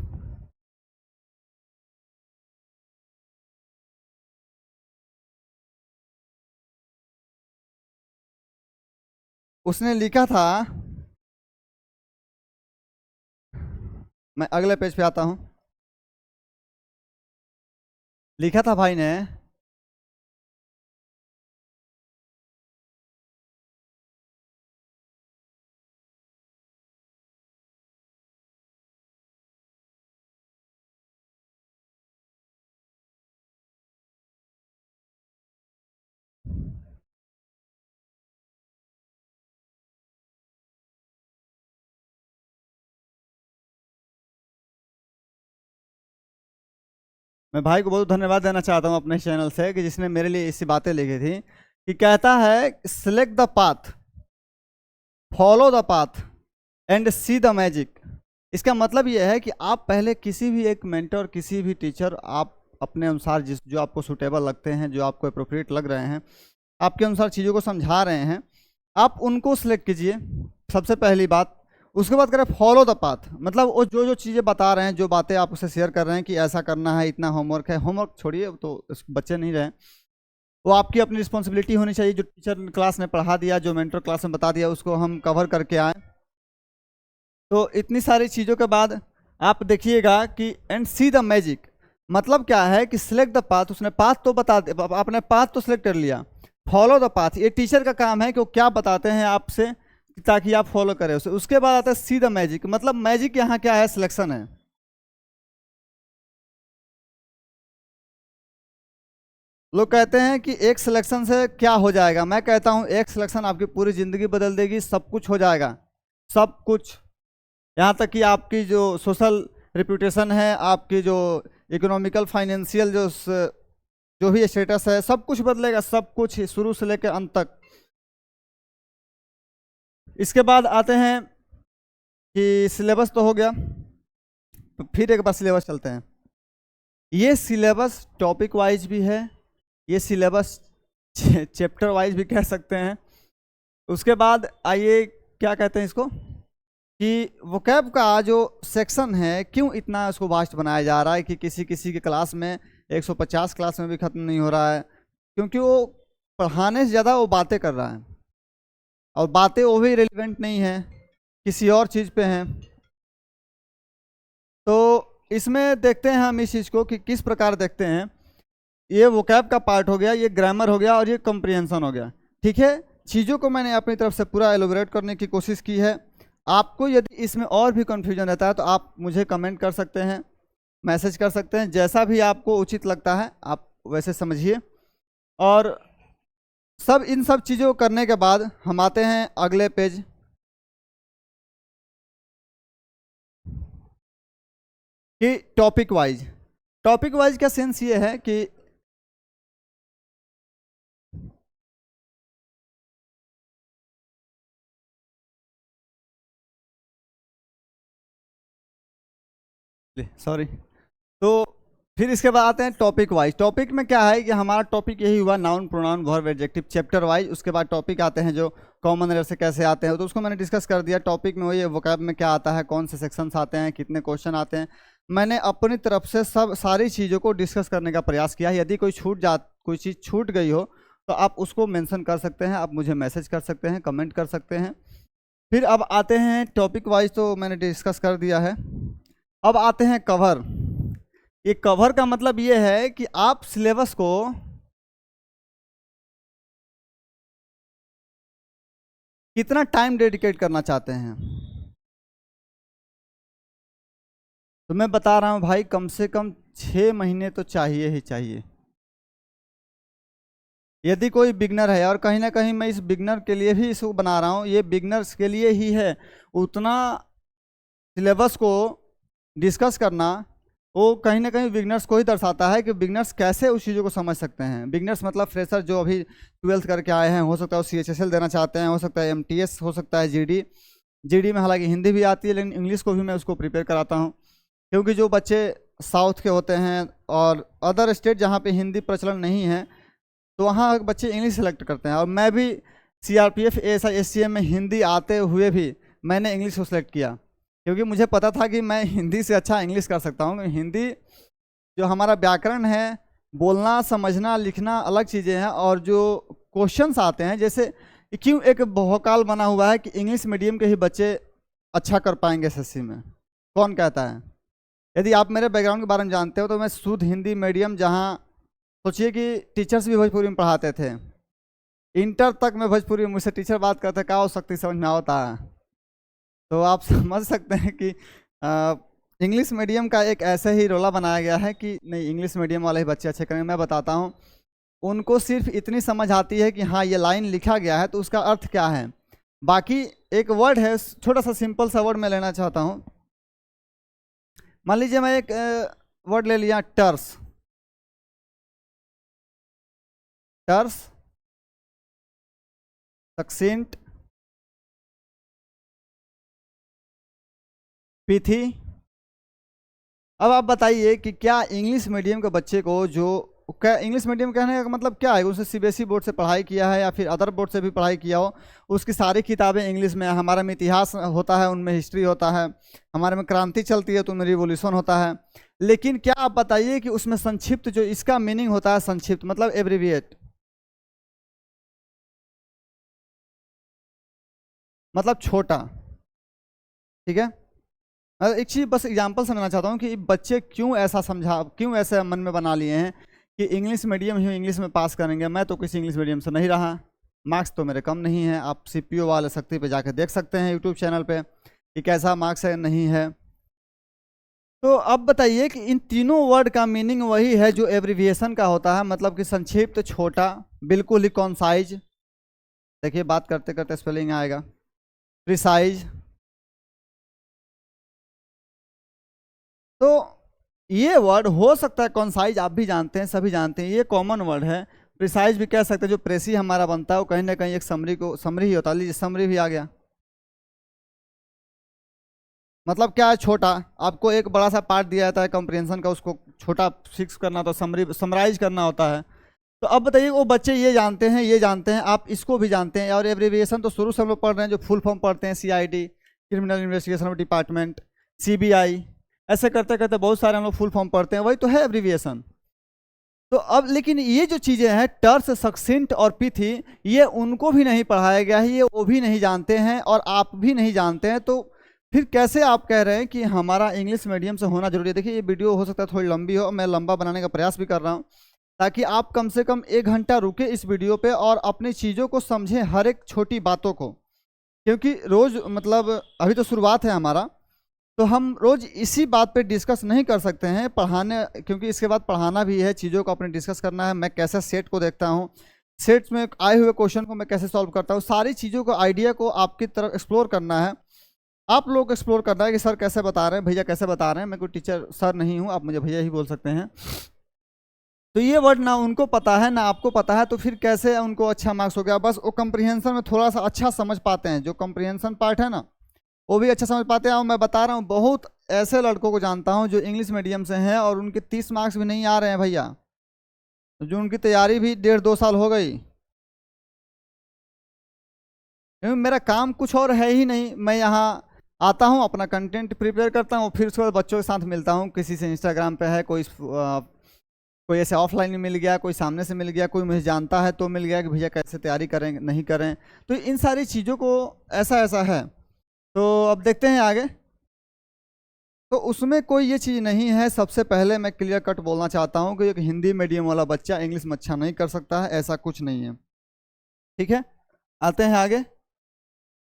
उसने लिखा था, मैं अगले पेज पे आता हूँ। लिखा था भाई ने, मैं भाई को बहुत धन्यवाद देना चाहता हूँ अपने चैनल से, कि जिसने मेरे लिए ऐसी बातें लिखी थी, कि कहता है select the path, follow the path and see the magic. इसका मतलब यह है कि आप पहले किसी भी एक मेंटर, किसी भी टीचर, आप अपने अनुसार जिस जो आपको सूटेबल लगते हैं, जो आपको अप्रोप्रिएट लग रहे हैं, आपके अनुसार चीज़ों को समझा रहे हैं, आप उनको सिलेक्ट कीजिए, सबसे पहली बात। उसके बाद करें फॉलो द पाथ, मतलब वो जो जो चीज़ें बता रहे हैं, जो बातें आप उससे शेयर कर रहे हैं कि ऐसा करना है, इतना होमवर्क है, होमवर्क छोड़िए, तो बच्चे नहीं रहे, वो आपकी अपनी रिस्पॉन्सिबिलिटी होनी चाहिए। जो टीचर क्लास में पढ़ा दिया, जो मेंटर क्लास में बता दिया, उसको हम कवर करके आए। तो इतनी सारी चीज़ों के बाद आप देखिएगा कि एंड सी द मैजिक, मतलब क्या है कि सिलेक्ट द पाथ, उसने पाथ तो बता, आपने पाथ तो सिलेक्ट कर लिया, फॉलो द पाथ, ये टीचर का काम है कि वो क्या बताते हैं आपसे ताकि आप फॉलो करें उसे। उसके बाद आता है सी द मैजिक, मतलब मैजिक यहाँ क्या है, सिलेक्शन है। लोग कहते हैं कि एक सिलेक्शन से क्या हो जाएगा, मैं कहता हूँ एक सिलेक्शन आपकी पूरी ज़िंदगी बदल देगी, सब कुछ हो जाएगा, सब कुछ। यहाँ तक कि आपकी जो सोशल रिप्यूटेशन है, आपकी जो इकोनॉमिकल फाइनेंशियल जो भी स्टेटस है, सब कुछ बदलेगा, सब कुछ ही, शुरू से लेकर अंत तक। इसके बाद आते हैं कि सिलेबस तो हो गया, तो फिर एक बार सिलेबस चलते हैं। ये सिलेबस टॉपिक वाइज भी है, ये सिलेबस चैप्टर वाइज भी कह सकते हैं। उसके बाद आइए क्या कहते हैं इसको, कि वोकैब का जो सेक्शन है, क्यों इतना उसको वास्ट बनाया जा रहा है कि किसी किसी की क्लास में 150 क्लास में भी ख़त्म नहीं हो रहा है, क्योंकि वो पढ़ाने से ज़्यादा वो बातें कर रहा है, और बातें वो भी रेलिवेंट नहीं है, किसी और चीज़ पे हैं। तो इसमें देखते हैं हम इस चीज़ को कि किस प्रकार देखते हैं। ये वोकैब का पार्ट हो गया, ये ग्रामर हो गया, और ये कंप्रीहेंशन हो गया। ठीक है, चीज़ों को मैंने अपनी तरफ से पूरा एलोबरेट करने की कोशिश की है। आपको यदि इसमें और भी कन्फ्यूजन रहता है तो आप मुझे कमेंट कर सकते हैं, मैसेज कर सकते हैं, जैसा भी आपको उचित लगता है आप वैसे समझिए। और सब इन सब चीज़ों को करने के बाद हम आते हैं अगले पेज, कि टॉपिक वाइज का सेंस ये है कि सॉरी, तो फिर इसके बाद आते हैं टॉपिक वाइज। टॉपिक में क्या है कि हमारा टॉपिक यही हुआ, noun pronoun verb adjective, chapter wise. उसके बाद टॉपिक आते हैं जो कॉमन एरर से कैसे आते हैं, तो उसको मैंने डिस्कस कर दिया। टॉपिक में वही वोकैब में क्या आता है, कौन से सेक्शंस आते हैं, कितने क्वेश्चन आते हैं, मैंने अपनी तरफ से सब सारी चीज़ों को डिस्कस करने का प्रयास किया है। यदि कोई चीज़ छूट गई हो तो आप उसको मेंशन कर सकते हैं, आप मुझे मैसेज कर सकते हैं, कमेंट कर सकते हैं। फिर अब आते हैं टॉपिक वाइज, तो मैंने डिस्कस कर दिया है। अब आते हैं कवर। ये कवर का मतलब ये है कि आप सिलेबस को कितना टाइम डेडिकेट करना चाहते हैं। तो मैं बता रहा हूं भाई, कम से कम 6 महीने तो चाहिए ही चाहिए। यदि कोई बिगनर है, और कहीं ना कहीं मैं इस बिगनर के लिए भी इसको बना रहा हूं, ये बिगनर्स के लिए ही है, उतना सिलेबस को डिस्कस करना वो कहीं ना कहीं बिगनर्स को ही दर्शाता है कि बिगनर्स कैसे उस चीज़ों को समझ सकते हैं। बिगनर्स मतलब फ्रेशर जो अभी 12th करके आए हैं, हो सकता है वो CHSL देना चाहते हैं, हो सकता है MTS, हो सकता है GD में हालांकि हिंदी भी आती है, लेकिन इंग्लिश को भी मैं उसको प्रिपेयर कराता हूँ, क्योंकि जो बच्चे साउथ के होते हैं और अदर स्टेट जहाँ पे हिंदी प्रचलन नहीं है, तो वहाँ बच्चे इंग्लिश सेलेक्ट करते हैं। और मैं भी CRPF ASI SCM में हिंदी आते हुए भी मैंने इंग्लिश को सिलेक्ट किया, क्योंकि मुझे पता था कि मैं हिंदी से अच्छा इंग्लिश कर सकता हूँ। हिंदी जो हमारा व्याकरण है, बोलना समझना लिखना अलग चीज़ें हैं, और जो क्वेश्चंस आते हैं, जैसे क्यों एक भौकाल बना हुआ है कि इंग्लिश मीडियम के ही बच्चे अच्छा कर पाएंगे SSC में, कौन कहता है? यदि आप मेरे बैकग्राउंड के बारे में जानते हो तो मैं शुद्ध हिंदी मीडियम, जहाँ सोचिए कि टीचर्स भी भोजपुरी में पढ़ाते थे, इंटर तक में भोजपुरी में मुझसे टीचर बात करते, क्या हो सकती समझ में आता है। तो आप समझ सकते हैं कि इंग्लिश मीडियम का एक ऐसे ही रोला बनाया गया है कि नहीं, इंग्लिश मीडियम वाले ही बच्चे अच्छे करेंगे। मैं बताता हूँ, उनको सिर्फ इतनी समझ आती है कि हाँ ये लाइन लिखा गया है तो उसका अर्थ क्या है। बाकी एक वर्ड है, छोटा सा सिंपल सा वर्ड मैं लेना चाहता हूँ। मान लीजिए मैं एक वर्ड ले लिया, टर्स। टर्स, सक्सेंट, पिथी, अब आप बताइए कि क्या इंग्लिश मीडियम के बच्चे को, जो क्या इंग्लिश मीडियम कहने का मतलब क्या है, उसने सीबीएसई बोर्ड से पढ़ाई किया है या फिर अदर बोर्ड से भी पढ़ाई किया हो, उसकी सारी किताबें इंग्लिश में, हमारे में इतिहास होता है, उनमें हिस्ट्री होता है, हमारे में क्रांति चलती है तो उनमें रिवोल्यूशन होता है, लेकिन क्या आप बताइए कि उसमें संक्षिप्त, जो इसका मीनिंग होता है संक्षिप्त मतलब एब्रीविएट, मतलब छोटा, ठीक है। एक चीज़ बस एग्जांपल समझना चाहता हूँ कि बच्चे क्यों ऐसा समझा, क्यों ऐसे मन में बना लिए हैं कि इंग्लिश मीडियम ही इंग्लिश में पास करेंगे। मैं तो किसी इंग्लिश मीडियम से नहीं रहा, मार्क्स तो मेरे कम नहीं है, आप सीपीओ वाले शक्ति पे जाकर देख सकते हैं यूट्यूब चैनल पे कि कैसा मार्क्स है नहीं है। तो अब बताइए कि इन तीनों वर्ड का मीनिंग वही है जो एब्रीविएशन का होता है, मतलब कि संक्षिप्त, छोटा, बिल्कुल ही कॉन्साइज, देखिए बात करते करते स्पेलिंग आएगा, प्रिसाइज। तो ये वर्ड हो सकता है, कॉन्साइज आप भी जानते हैं, सभी जानते हैं, ये कॉमन वर्ड है। प्रिसाइज भी कह सकते हैं, जो प्रेसी हमारा बनता है वो कहीं ना कहीं एक समरी को, समरी ही होता है, लीजिए समरी भी आ गया। मतलब क्या है, छोटा, आपको एक बड़ा सा पार्ट दिया जाता है कॉम्प्रिहेंशन का, उसको छोटा फिक्स करना होता है, समरी समराइज करना होता है। तो अब बताइए वो बच्चे ये जानते हैं, ये जानते हैं, आप इसको भी जानते हैं, और एब्रीविएशन तो शुरू से हम लोग पढ़ रहे हैं, जो फुल फॉर्म पढ़ते हैं, CID, criminal investigation department, CBI, ऐसे करते करते बहुत सारे हम लोग फुल फॉर्म पढ़ते हैं, वही तो है एब्रीविएशन। तो अब लेकिन ये जो चीज़ें हैं टर्स, सक्सिंट और पिथी, ये उनको भी नहीं पढ़ाया गया है, ये वो भी नहीं जानते हैं और आप भी नहीं जानते हैं। तो फिर कैसे आप कह रहे हैं कि हमारा इंग्लिश मीडियम से होना जरूरी है। देखिए ये वीडियो हो सकता है थोड़ी लंबी हो, मैं लंबा बनाने का प्रयास भी कर रहा हूँ ताकि आप कम से कम 1 घंटा रुके इस वीडियो पे और अपनी चीज़ों को समझें, हर एक छोटी बातों को, क्योंकि रोज़ मतलब अभी तो शुरुआत है हमारा, तो हम रोज़ इसी बात पे डिस्कस नहीं कर सकते हैं पढ़ाने, क्योंकि इसके बाद पढ़ाना भी है, चीज़ों को अपने डिस्कस करना है, मैं कैसे सेट को देखता हूँ, सेट्स में आए हुए क्वेश्चन को मैं कैसे सॉल्व करता हूँ, सारी चीज़ों को, आइडिया को आपकी तरफ एक्सप्लोर करना है, आप लोग एक्सप्लोर करना है कि सर कैसे बता रहे हैं, भैया कैसे बता रहे हैं। मैं कोई टीचर सर नहीं हूँ, आप मुझे भैया ही बोल सकते हैं। तो ये वर्ड ना उनको पता है ना आपको पता है, तो फिर कैसे उनको अच्छा मार्क्स हो गया। बस वो कंप्रीहेंशन में थोड़ा सा अच्छा समझ पाते हैं, जो कंप्रीहेंशन पार्ट है ना वो भी अच्छा समझ पाते हैं। और मैं बता रहा हूँ बहुत ऐसे लड़कों को जानता हूँ जो इंग्लिश मीडियम से हैं और उनके 30 मार्क्स भी नहीं आ रहे हैं भैया, जो उनकी तैयारी भी 1.5-2 साल हो गई। क्योंकि मेरा काम कुछ और है ही नहीं, मैं यहाँ आता हूँ, अपना कंटेंट प्रिपेयर करता हूँ, फिर उसके बाद बच्चों के साथ मिलता हूँ, किसी से इंस्टाग्राम पे है, कोई ऐसे ऑफलाइन में मिल गया, कोई सामने से मिल गया, कोई मुझे जानता है तो मिल गया कि भैया कैसे तैयारी करें नहीं करें। तो इन सारी चीज़ों को ऐसा ऐसा है। तो अब देखते हैं आगे। तो उसमें कोई ये चीज़ नहीं है। सबसे पहले मैं क्लियर कट बोलना चाहता हूँ कि एक हिंदी मीडियम वाला बच्चा इंग्लिश में अच्छा नहीं कर सकता है, ऐसा कुछ नहीं है, ठीक है। आते हैं आगे।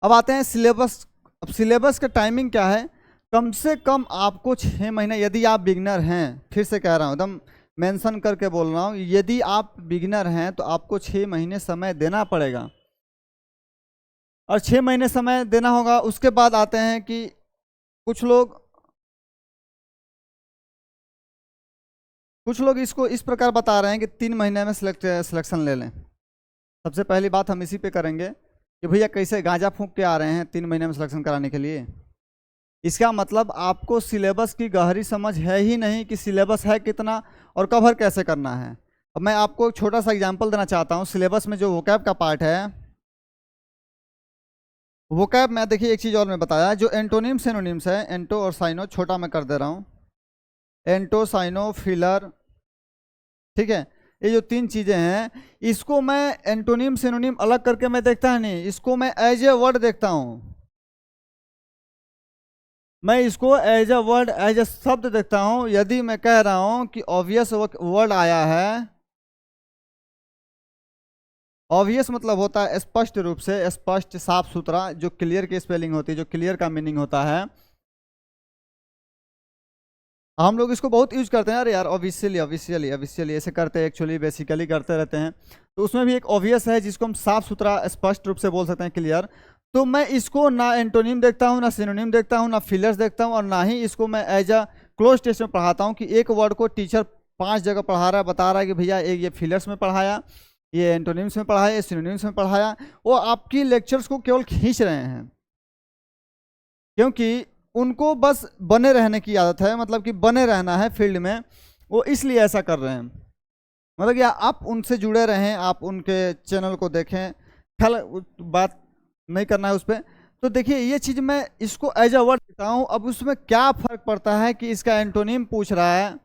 अब आते हैं सिलेबस। अब सिलेबस का टाइमिंग क्या है, कम से कम आपको 6 महीने, यदि आप बिगनर हैं, फिर से कह रहा हूँ एकदम मेंशन करके बोल रहा हूँ, यदि आप बिगनर हैं तो आपको 6 महीने समय देना पड़ेगा, और 6 महीने समय देना होगा। उसके बाद आते हैं कि कुछ लोग इसको इस प्रकार बता रहे हैं कि 3 महीने में सिलेक्शन ले लें। सबसे पहली बात हम इसी पे करेंगे कि भैया कैसे गांजा फूंक के आ रहे हैं 3 महीने में सिलेक्शन कराने के लिए। इसका मतलब आपको सिलेबस की गहरी समझ है ही नहीं कि सिलेबस है कितना और कवर कैसे करना है। अब मैं आपको एक छोटा सा एग्जांपल देना चाहता हूँ। सिलेबस में जो वोकैब का पार्ट है, वोकैब में देखिए एक चीज़ और मैं बताया, जो एंटोनिम सिनोनिम्स है, एंटो और साइनो, छोटा मैं कर दे रहा हूँ, एंटो साइनो फिलर, ठीक है, ये जो 3 चीज़ें हैं, इसको मैं एंटोनिम सिनोनिम अलग करके मैं देखता नहीं, इसको मैं एज ए वर्ड देखता हूँ। मैं इसको as a word, as a शब्द देखता हूँ। यदि मैं कह रहा हूँ कि ऑब्वियस वर्ड आया है, ऑब्वियस मतलब होता है स्पष्ट रूप से, स्पष्ट, साफ सुथरा, जो क्लियर की स्पेलिंग होती है, जो क्लियर का मीनिंग होता है। हम लोग इसको बहुत यूज करते हैं, अरे यार ऑब्वियसली ऑब्वियसली ऑब्वियसली ऐसे करते हैं, एक्चुअली बेसिकली करते रहते हैं। तो उसमें भी एक ऑब्वियस है जिसको हम साफ सुथरा स्पष्ट रूप से बोल सकते हैं, क्लियर। तो मैं इसको ना एंटोनिम देखता हूँ, ना सिनोनिम देखता हूँ, ना फिलर्स देखता हूँ, और ना ही इसको मैं एज अ क्लोज टेस्ट में पढ़ाता हूँ कि एक वर्ड को टीचर 5 जगह पढ़ा रहा है, बता रहा है कि भैया एक ये फिलर्स में पढ़ाया, ये एंटोनिम्स में पढ़ाया, ये सिनोनिम्स में पढ़ाया। वो आपकी लेक्चर्स को केवल खींच रहे हैं, क्योंकि उनको बस बने रहने की आदत है, मतलब कि बने रहना है फील्ड में, वो इसलिए ऐसा कर रहे हैं। मतलब कि आप उनसे जुड़े रहें, आप उनके चैनल को देखें, खैर बात नहीं करना है उस पर। तो देखिए ये चीज़ मैं इसको एज अ वर्ड देता हूँ। अब उसमें क्या फ़र्क पड़ता है कि इसका एंटोनिम पूछ रहा है,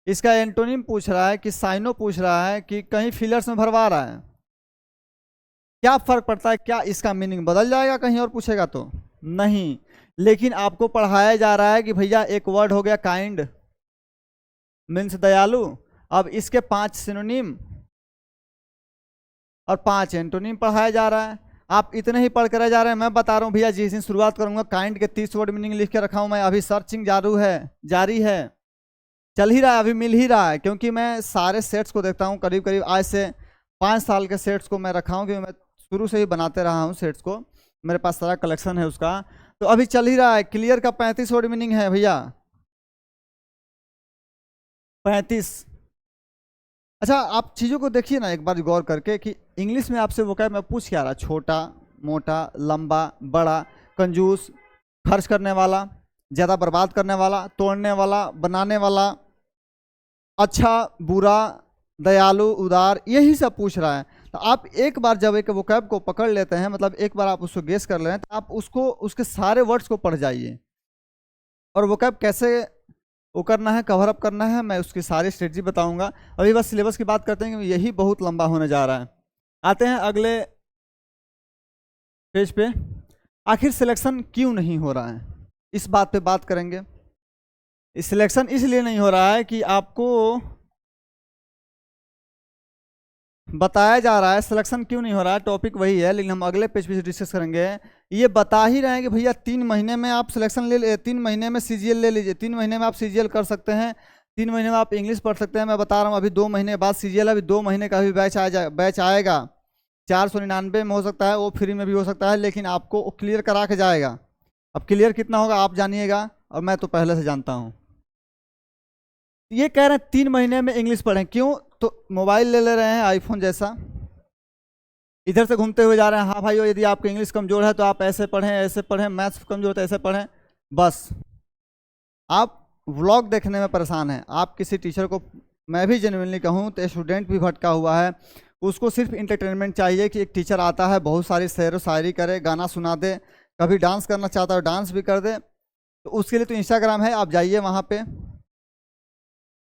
इसका एंटोनिम पूछ रहा है कि साइनो पूछ रहा है कि कहीं फिलर्स में भरवा रहा है, क्या फ़र्क पड़ता है? क्या इसका मीनिंग बदल जाएगा कहीं और पूछेगा तो? नहीं। लेकिन आपको पढ़ाया जा रहा है कि भैया एक वर्ड हो गया काइंड मीन्स दयालु, अब इसके 5 सिनोनिम और 5 एंटोनिम पढ़ाया जा रहा है। आप इतने ही पढ़ कर जा रहे हैं। मैं बता रहा हूँ भैया जिस दिन शुरुआत करूंगा काइंड के 30 वर्ड मीनिंग लिख के रखा हूँ मैं, अभी सर्चिंग जारी है, चल ही रहा है, अभी मिल ही रहा है, क्योंकि मैं सारे सेट्स को देखता हूँ। करीब करीब आज से 5 साल के सेट्स को मैं रखा हूँ, क्योंकि मैं शुरू से ही बनाते रहा हूँ सेट्स को, मेरे पास सारा कलेक्शन है उसका। तो अभी चल ही रहा है। क्लियर का 35 वर्ड मीनिंग है भैया, 35। अच्छा आप चीज़ों को देखिए ना एक बार गौर करके कि इंग्लिश में आपसे वो क्या मैं पूछ क्या रहा, छोटा, मोटा, लंबा, बड़ा, कंजूस, खर्च करने वाला, ज़्यादा बर्बाद करने वाला, तोड़ने वाला, बनाने वाला, अच्छा, बुरा, दयालु, उदार, यही सब पूछ रहा है। तो आप एक बार जब एक वोकैब को पकड़ लेते हैं, मतलब एक बार आप उसको गेस कर ले हैं, तो आप उसको उसके सारे वर्ड्स को पढ़ जाइए। और वोकैब कैसे वो करना है, कवर अप करना है, मैं उसकी सारी स्ट्रेटजी बताऊंगा। अभी बस सिलेबस की बात करते हैं कि यही बहुत लंबा होने जा रहा है। आते हैं अगले पेज पे। आखिर सिलेक्शन क्यों नहीं हो रहा है, इस बात पे बात करेंगे। सिलेक्शन इसलिए नहीं हो रहा है कि आपको बताया जा रहा है सिलेक्शन क्यों नहीं हो रहा है, टॉपिक वही है, लेकिन हम अगले पेज पे डिस्कस करेंगे। ये बता ही रहे हैं कि भैया 3 महीने में आप सिलेक्शन ले 3 महीने में सीजीएल ले लीजिए, 3 महीने में आप सीजीएल कर सकते हैं, 3 महीने में आप इंग्लिश पढ़ सकते हैं। मैं बता रहा हूँ अभी 2 महीने बाद सीजीएल, अभी 2 महीने का भी बैच आएगा, 499 में हो सकता है, वो फ्री में भी हो सकता है, लेकिन आपको क्लियर करा के जाएगा। अब क्लियर कितना होगा आप जानिएगा, और मैं तो पहले से जानता हूँ। ये कह रहे हैं 3 महीने में इंग्लिश पढ़ें, क्यों? तो मोबाइल ले रहे हैं आईफोन जैसा, इधर से घूमते हुए जा रहे हैं, हाँ भाई यदि आपकी इंग्लिश कमज़ोर है तो आप ऐसे पढ़ें, ऐसे पढ़ें, मैथ्स कमज़ोर है तो ऐसे पढ़ें। बस आप व्लॉग देखने में परेशान हैं। आप किसी टीचर को, मैं भी जेन्युइनली कहूँ तो स्टूडेंट भी भटका हुआ है, उसको सिर्फ इंटरटेनमेंट चाहिए कि एक टीचर आता है, बहुत सारी शेर व शायरी करे, गाना सुना दे, कभी डांस करना चाहता है डांस भी कर दे, तो उसके लिए तो इंस्टाग्राम है, आप जाइए वहाँ पे।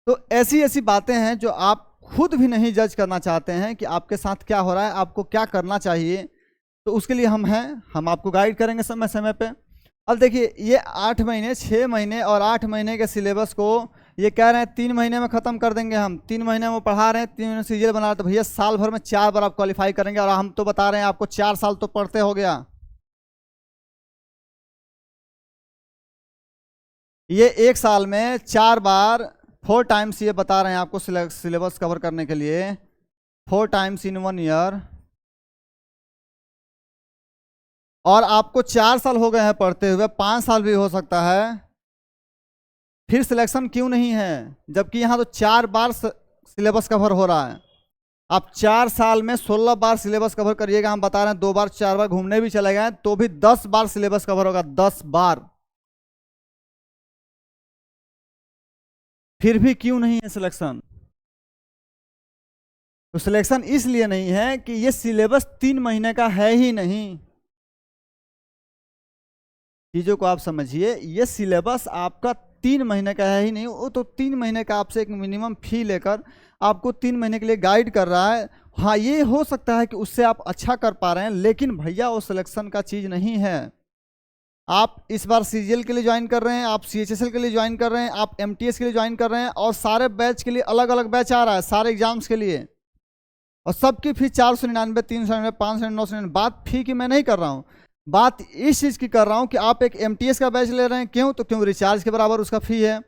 तो ऐसी ऐसी बातें हैं जो आप खुद भी नहीं जज करना चाहते हैं कि आपके साथ क्या हो रहा है, आपको क्या करना चाहिए। तो उसके लिए हम हैं, हम आपको गाइड करेंगे समय समय पे। अब देखिए ये 8 महीने, 6 महीने और 8 महीने के सिलेबस को ये कह रहे हैं 3 महीने में ख़त्म कर देंगे हम, 3 महीने में वो पढ़ा रहे हैं, 3 महीने सीजीएल बना रहे हैं, तो भैया साल भर में 4 बार आप क्वालिफाई करेंगे, और हम तो बता रहे हैं आपको 4 साल तो पढ़ते हो गया। ये 1 साल में 4 बार, 4 टाइम्स ये बता रहे हैं आपको सिलेबस कवर करने के लिए, 4 टाइम्स इन 1 ईयर। और आपको 4 साल हो गए हैं पढ़ते हुए, 5 साल भी हो सकता है, फिर सिलेक्शन क्यों नहीं है? जबकि यहाँ तो 4 बार सिलेबस कवर हो रहा है। आप 4 साल में 16 बार सिलेबस कवर करिएगा, हम बता रहे हैं 2 बार 4 बार घूमने भी चले गए तो भी 10 बार सिलेबस कवर होगा, 10 बार। फिर भी क्यों नहीं है सिलेक्शन? तो सिलेक्शन इसलिए नहीं है कि ये सिलेबस 3 महीने का है ही नहीं। चीज़ों को आप समझिए, ये सिलेबस आपका 3 महीने का है ही नहीं, वो तो 3 महीने का आपसे एक मिनिमम फी लेकर आपको 3 महीने के लिए गाइड कर रहा है। हाँ ये हो सकता है कि उससे आप अच्छा कर पा रहे हैं, लेकिन भैया वो सिलेक्शन का चीज़ नहीं है। आप इस बार सीजीएल के लिए ज्वाइन कर रहे हैं, आप सीएचएसएल के लिए ज्वाइन कर रहे हैं, आप एमटीएस के लिए ज्वाइन कर रहे हैं, और सारे बैच के लिए अलग अलग बैच आ रहा है, सारे एग्जाम्स के लिए, और सबकी फी 499, 399, 599, 999। बात फी की मैं नहीं कर रहा हूँ, बात इस चीज़ की कर रहा हूँ कि आप एक एमटीएस का बैच ले रहे हैं, क्यों? तो क्यों रिचार्ज के बराबर उसका फ़ी है।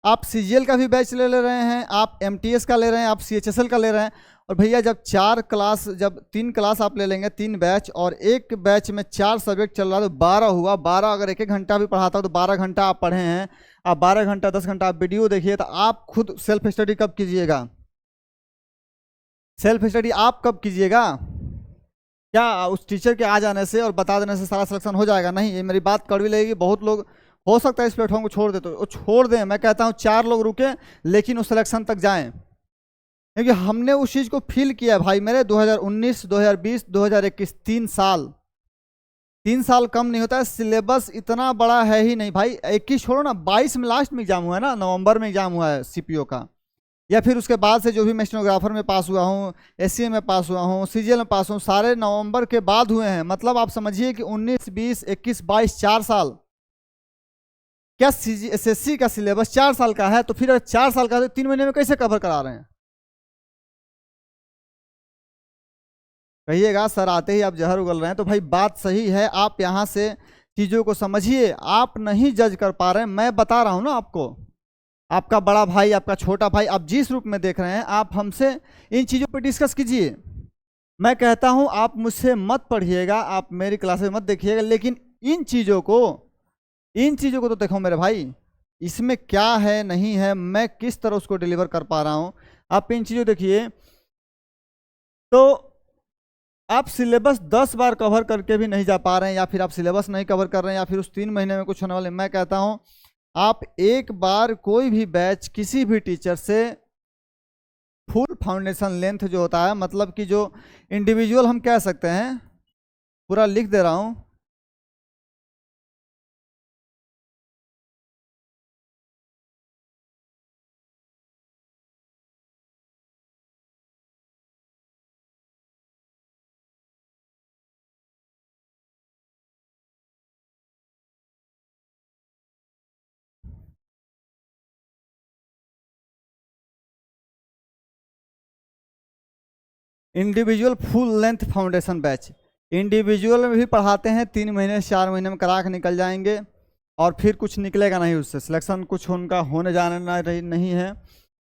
आप सीजीएल का भी बैच ले रहे हैं, आप एमटीएस का ले रहे हैं, आप सीएचएसएल का ले रहे हैं। और भैया जब 4 क्लास, जब 3 क्लास आप ले लेंगे, 3 बैच, और एक बैच में 4 सब्जेक्ट चल रहा है, तो 12 हुआ। 12 अगर 1-1 घंटा भी पढ़ाता हो तो 12 घंटा आप पढ़े हैं, आप 12 घंटा 10 घंटा आप वीडियो देखिए, तो आप खुद सेल्फ स्टडी कब कीजिएगा? सेल्फ स्टडी आप कब कीजिएगा? क्या उस टीचर के आ जाने से और बता देने से सारा सिलेक्शन हो जाएगा? नहीं, ये मेरी बात कड़वी लगेगी, बहुत लोग हो सकता है इस प्लेटफॉर्म को छोड़ दे, तो वो छोड़ दें। मैं कहता हूँ 4 लोग रुके लेकिन उस सिलेक्शन तक जाएं, क्योंकि हमने उस चीज़ को फील किया भाई मेरे। 2019, 2020, 2021 3 साल कम नहीं होता है। सिलेबस इतना बड़ा है ही नहीं भाई। 21 छोड़ो ना, 22 में लास्ट में एग्जाम हुआ है ना, नवंबर में एग्जाम हुआ है सीपीओ का, या फिर उसके बाद से जो भी मैं स्टेनोग्राफर में पास हुआ हूँ, एससीए में पास हुआ हूँ, सीजीएल में पास हूँ, सारे नवंबर के बाद हुए हैं। मतलब आप समझिए कि 19, 20, 21, 22 4 साल। क्या एसएससी का सिलेबस 4 साल का है, तो फिर 4 साल का तो 3 महीने में कैसे कवर करा रहे हैं? कहिएगा सर आते ही आप जहर उगल रहे हैं, तो भाई बात सही है। आप यहाँ से चीज़ों को समझिए। आप नहीं जज कर पा रहे हैं, मैं बता रहा हूँ ना आपको। आपका बड़ा भाई, आपका छोटा भाई, आप जिस रूप में देख रहे हैं, आप हमसे इन चीज़ों पर डिस्कस कीजिए। मैं कहता हूँ आप मुझसे मत पढ़िएगा, आप मेरी क्लास में मत देखिएगा, लेकिन इन चीज़ों को तो देखो मेरे भाई, इसमें क्या है नहीं है, मैं किस तरह उसको डिलीवर कर पा रहा हूँ। आप इन चीज़ों देखिए। तो आप सिलेबस 10 बार कवर करके भी नहीं जा पा रहे हैं, या फिर आप सिलेबस नहीं कवर कर रहे हैं, या फिर उस 3 महीने में कुछ होने वाले। मैं कहता हूं आप एक बार कोई भी बैच किसी भी टीचर से फुल फाउंडेशन लेंथ जो होता है, मतलब कि जो इंडिविजुअल हम कह सकते हैं, पूरा लिख दे रहा हूं। Individual full length foundation batch, individual में भी पढ़ाते हैं। 3 महीने 4 महीने में करा के निकल जाएंगे, और फिर कुछ निकलेगा नहीं उससे, सिलेक्शन कुछ उनका होने जाने नहीं है,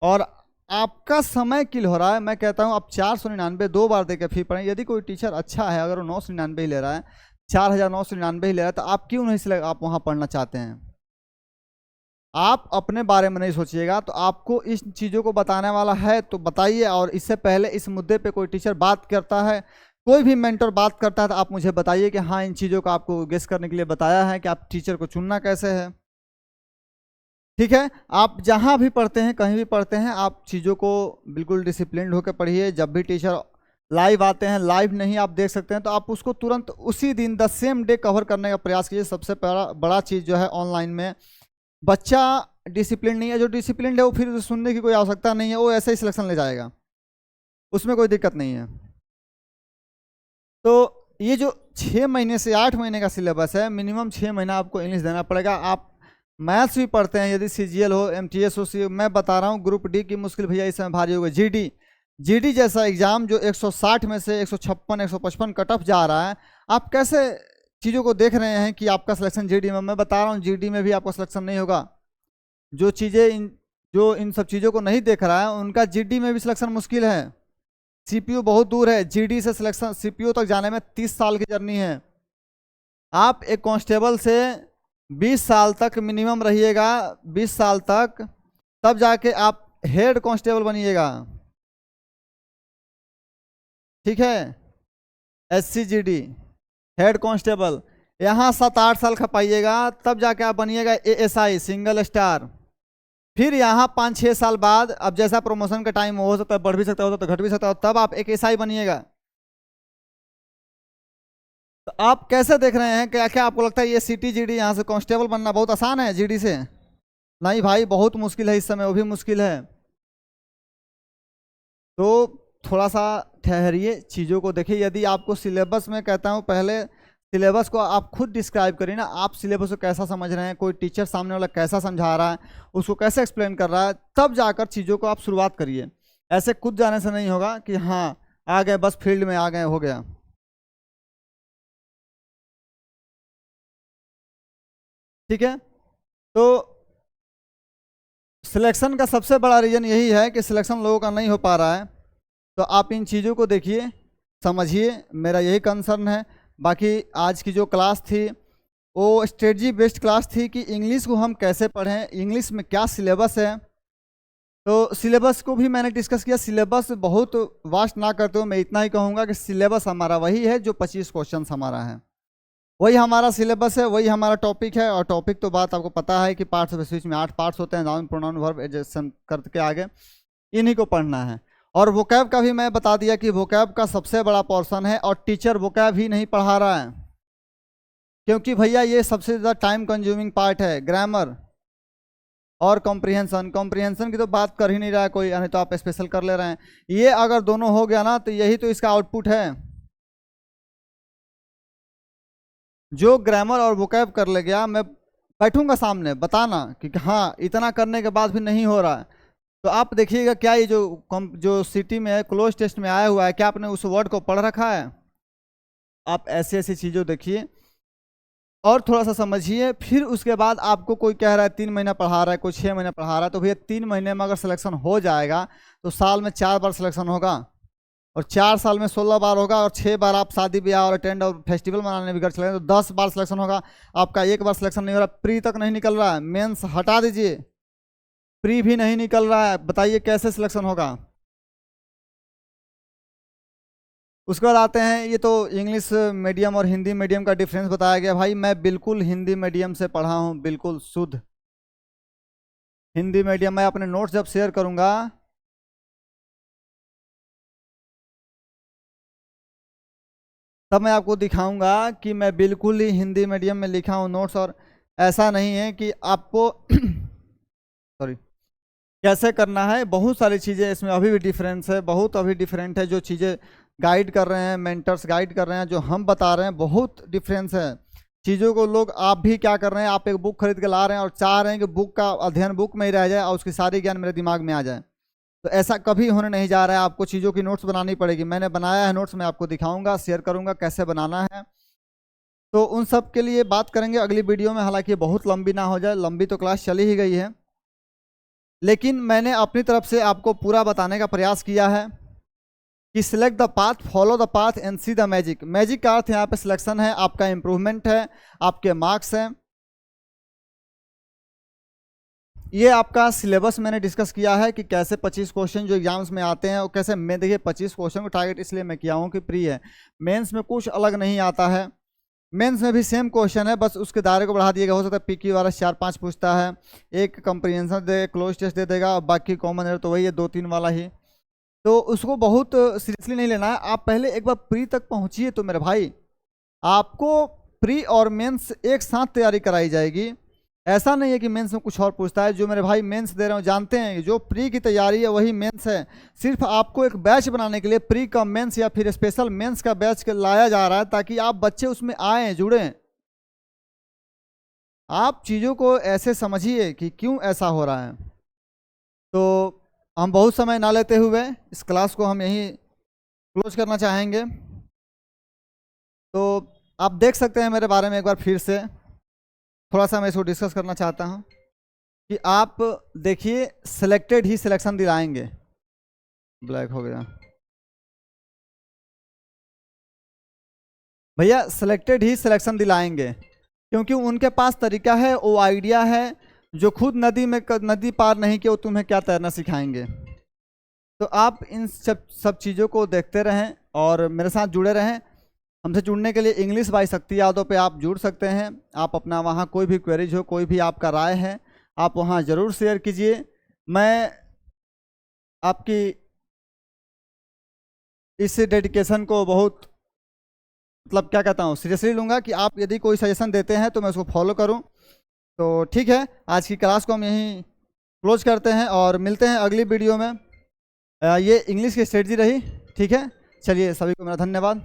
और आपका समय किल हो रहा है। मैं कहता हूं आप 499 2 बार देकर फी पढ़ें। यदि कोई टीचर अच्छा है, अगर वो 999 ही ले रहा है, 4999 ही ले रहा है, तो आप क्यों नहीं आप वहाँ पढ़ना चाहते हैं? आप अपने बारे में नहीं सोचिएगा, तो आपको इस चीज़ों को बताने वाला है तो बताइए। और इससे पहले इस मुद्दे पे कोई टीचर बात करता है, कोई भी मेंटर बात करता है, तो आप मुझे बताइए कि हाँ इन चीज़ों को आपको गेस करने के लिए बताया है कि आप टीचर को चुनना कैसे है। ठीक है, आप जहाँ भी पढ़ते हैं, कहीं भी पढ़ते हैं, आप चीज़ों को बिल्कुल डिसिप्लिन होकर पढ़िए। जब भी टीचर लाइव आते हैं, लाइव नहीं आप देख सकते हैं, तो आप उसको तुरंत उसी दिन द सेम डे कवर करने का प्रयास कीजिए। सबसे बड़ा चीज़ जो है ऑनलाइन में, बच्चा डिसिप्लिन नहीं है। जो डिसिप्लिन है वो फिर सुनने की कोई आवश्यकता नहीं है, वो ऐसे ही सिलेक्शन ले जाएगा, उसमें कोई दिक्कत नहीं है। तो ये जो 6 महीने से 8 महीने का सिलेबस है, मिनिमम 6 महीना आपको इंग्लिश देना पड़ेगा। आप मैथ्स भी पढ़ते हैं, यदि सीजीएल हो, एमटीएस हो, मैं बता रहा हूँ ग्रुप डी की मुश्किल भैया इस समय भारी होगी। जीडी जैसा एग्जाम जो 160 में से 156 155 कट ऑफ जा रहा है, आप कैसे चीज़ों को देख रहे हैं कि आपका सिलेक्शन जीडी में? मैं बता रहा हूँ जीडी में भी आपका सिलेक्शन नहीं होगा। जो चीज़ें जो इन सब चीज़ों को नहीं देख रहा है, उनका जीडी में भी सिलेक्शन मुश्किल है। सीपीयू बहुत दूर है, जीडी से सिलेक्शन सीपीयू तक जाने में 30 साल की जर्नी है। आप एक कांस्टेबल से 20 साल तक मिनिमम रहिएगा, 20 साल तक, तब जाके आप हेड कांस्टेबल बनिएगा। ठीक है, एससीजीडी हेड कांस्टेबल, यहाँ 7-8 साल खपाइएगा, तब जाके आप बनिएगा एएसआई सिंगल स्टार। फिर यहाँ 5-6 साल बाद, अब जैसा प्रमोशन का टाइम हो सकता है, बढ़ भी सकता है, तो घट भी सकता है, तब आप एक एएसआई बनिएगा। तो आप कैसे देख रहे हैं? क्या क्या आपको लगता है ये सिटी जीडी यहाँ से कांस्टेबल बनना बहुत आसान है जीडी से? नहीं भाई, बहुत मुश्किल है इस समय, वो भी मुश्किल है। तो थोड़ा सा ठहरिए, चीज़ों को देखिए। यदि आपको सिलेबस में, कहता हूँ पहले सिलेबस को आप खुद डिस्क्राइब करिए ना, आप सिलेबस को कैसा समझ रहे हैं, कोई टीचर सामने वाला कैसा समझा रहा है, उसको कैसे एक्सप्लेन कर रहा है, तब जाकर चीज़ों को आप शुरुआत करिए। ऐसे खुद जाने से नहीं होगा कि हाँ आ गए, बस फील्ड में आ गए, हो गया। ठीक है, तो सिलेक्शन का सबसे बड़ा रीज़न यही है कि सिलेक्शन लोगों का नहीं हो पा रहा है। तो आप इन चीज़ों को देखिए, समझिए, मेरा यही कंसर्न है। बाकी आज की जो क्लास थी वो स्ट्रेटजी बेस्ड क्लास थी कि इंग्लिश को हम कैसे पढ़ें, इंग्लिश में क्या सिलेबस है। तो सिलेबस को भी मैंने डिस्कस किया। सिलेबस बहुत वास्ट ना करते हो, मैं इतना ही कहूँगा कि सिलेबस हमारा वही है जो 25 क्वेश्चन हमारा है। वही हमारा सिलेबस है, वही हमारा टॉपिक है। और टॉपिक तो बात आपको पता है कि पार्ट्स ऑफ स्पीच में 8 पार्ट्स होते हैं, नाउन प्रोनाउन वर्ब एडजेक्शन करके आगे इन्हीं को पढ़ना है। और वोकैब का भी मैं बता दिया कि वोकैब का सबसे बड़ा पोर्शन है, और टीचर वोकैब ही नहीं पढ़ा रहा है, क्योंकि भैया ये सबसे ज़्यादा टाइम कंज्यूमिंग पार्ट है। ग्रामर और कॉम्प्रिहेंशन, कॉम्प्रिहेंशन की तो बात कर ही नहीं रहा है कोई, यानी तो आप स्पेशल कर ले रहे हैं। ये अगर दोनों हो गया ना तो यही तो इसका आउटपुट है। जो ग्रामर और वोकैब कर ले गया, मैं बैठूंगा सामने बताना कि हाँ इतना करने के बाद भी नहीं हो रहा है, तो आप देखिएगा क्या ये जो सिटी में है, क्लोज टेस्ट में आया हुआ है, क्या आपने उस वर्ड को पढ़ रखा है? आप ऐसी ऐसी चीज़ों देखिए और थोड़ा सा समझिए। फिर उसके बाद आपको कोई कह रहा है 3 महीना पढ़ा रहा है, कोई 6 महीना पढ़ा रहा है, तो भैया 3 महीने में अगर सिलेक्शन हो जाएगा तो साल में 4 बार सिलेक्शन होगा, और 4 साल में 16 बार होगा, और 6 बार आप शादी ब्याह और अटेंड और फेस्टिवल मनाने भी कर चले तो 10 बार सिलेक्शन होगा। आपका एक बार सिलेक्शन नहीं हो रहा, प्री तक नहीं निकल रहा है, मेंस हटा दीजिए, प्री भी नहीं निकल रहा है, बताइए कैसे सिलेक्शन होगा? उसके बाद आते हैं, ये तो इंग्लिश मीडियम और हिंदी मीडियम का डिफरेंस बताया गया। भाई मैं बिल्कुल हिंदी मीडियम से पढ़ा हूँ, बिल्कुल शुद्ध हिंदी मीडियम। मैं अपने नोट्स जब शेयर करूँगा तब मैं आपको दिखाऊंगा कि मैं बिल्कुल ही हिंदी मीडियम में लिखा हूँ नोट्स, और ऐसा नहीं है कि आपको सॉरी कैसे करना है। बहुत सारी चीज़ें इसमें अभी भी डिफरेंस है, बहुत अभी डिफरेंट है। जो चीज़ें गाइड कर रहे हैं, मेंटर्स गाइड कर रहे हैं, जो हम बता रहे हैं, बहुत डिफरेंस है चीज़ों को। लोग आप भी क्या कर रहे हैं, आप एक बुक खरीद के ला रहे हैं और चाह रहे हैं कि बुक का अध्ययन बुक में ही रह जाए और उसकी सारी ज्ञान मेरे दिमाग में आ जाए, तो ऐसा कभी होने नहीं जा रहा है। आपको चीज़ों की नोट्स बनानी पड़ेगी। मैंने बनाया है नोट्स, मैं आपको दिखाऊंगा, शेयर करूंगा कैसे बनाना है। तो उन सब के लिए बात करेंगे अगली वीडियो में, हालांकि बहुत लंबी ना हो जाए, लंबी तो क्लास चली ही गई है, लेकिन मैंने अपनी तरफ से आपको पूरा बताने का प्रयास किया है कि select the path, follow the path and see the magic. Magic का अर्थ यहाँ पे सिलेक्शन है, आपका इंप्रूवमेंट है, आपके मार्क्स हैं। ये आपका सिलेबस मैंने डिस्कस किया है कि कैसे 25 क्वेश्चन जो एग्जाम्स में आते हैं, और कैसे मैं देखिए 25 क्वेश्चन को टारगेट इसलिए मैं किया हूँ कि प्री है, मेंस में कुछ अलग नहीं आता है। मेंस में भी सेम क्वेश्चन है, बस उसके दायरे को बढ़ा दिएगा। हो सकता है पीक्यू वाला 4-5 पूछता है, एक कंप्रीहेंशन दे, क्लोज टेस्ट दे देगा, और बाकी कॉमन है तो वही है 2-3 वाला ही। तो उसको बहुत सीरियसली नहीं लेना है। आप पहले एक बार प्री तक पहुँचिए तो मेरे भाई, आपको प्री और मेंस एक साथ तैयारी कराई जाएगी। ऐसा नहीं है कि मेंस में कुछ और पूछता है। जो मेरे भाई मेंस दे रहे हो जानते हैं, जो प्री की तैयारी है वही मेंस है। सिर्फ आपको एक बैच बनाने के लिए प्री का मेंस या फिर स्पेशल मेंस का बैच लाया जा रहा है, ताकि आप बच्चे उसमें आएँ, जुड़ें। आप चीज़ों को ऐसे समझिए कि क्यों ऐसा हो रहा है। तो हम बहुत समय ना लेते हुए इस क्लास को हम यहीं क्लोज करना चाहेंगे। तो आप देख सकते हैं मेरे बारे में एक बार फिर से थोड़ा सा मैं इसको डिस्कस करना चाहता हूं कि आप देखिए, सिलेक्टेड ही सिलेक्शन दिलाएंगे। ब्लैक हो गया भैया, सिलेक्टेड ही सिलेक्शन दिलाएंगे, क्योंकि उनके पास तरीका है, वो आइडिया है। जो खुद नदी पार नहीं किया, वो तुम्हें क्या तैरना सिखाएंगे। तो आप इन सब चीज़ों को देखते रहें और मेरे साथ जुड़े रहें। हमसे जुड़ने के लिए इंग्लिश बाय शक्ति यादव पे आप जुड़ सकते हैं। आप अपना वहाँ कोई भी क्वेरीज हो, कोई भी आपका राय है, आप वहाँ ज़रूर शेयर कीजिए। मैं आपकी इस डेडिकेशन को बहुत मतलब क्या कहता हूँ, सीरियसली लूँगा कि आप यदि कोई सजेशन देते हैं तो मैं उसको फॉलो करूँ। तो ठीक है, आज की क्लास को हम यहीं क्लोज करते हैं और मिलते हैं अगली वीडियो में। ये इंग्लिश की स्ट्रेटजी रही, ठीक है। चलिए, सभी को मेरा धन्यवाद।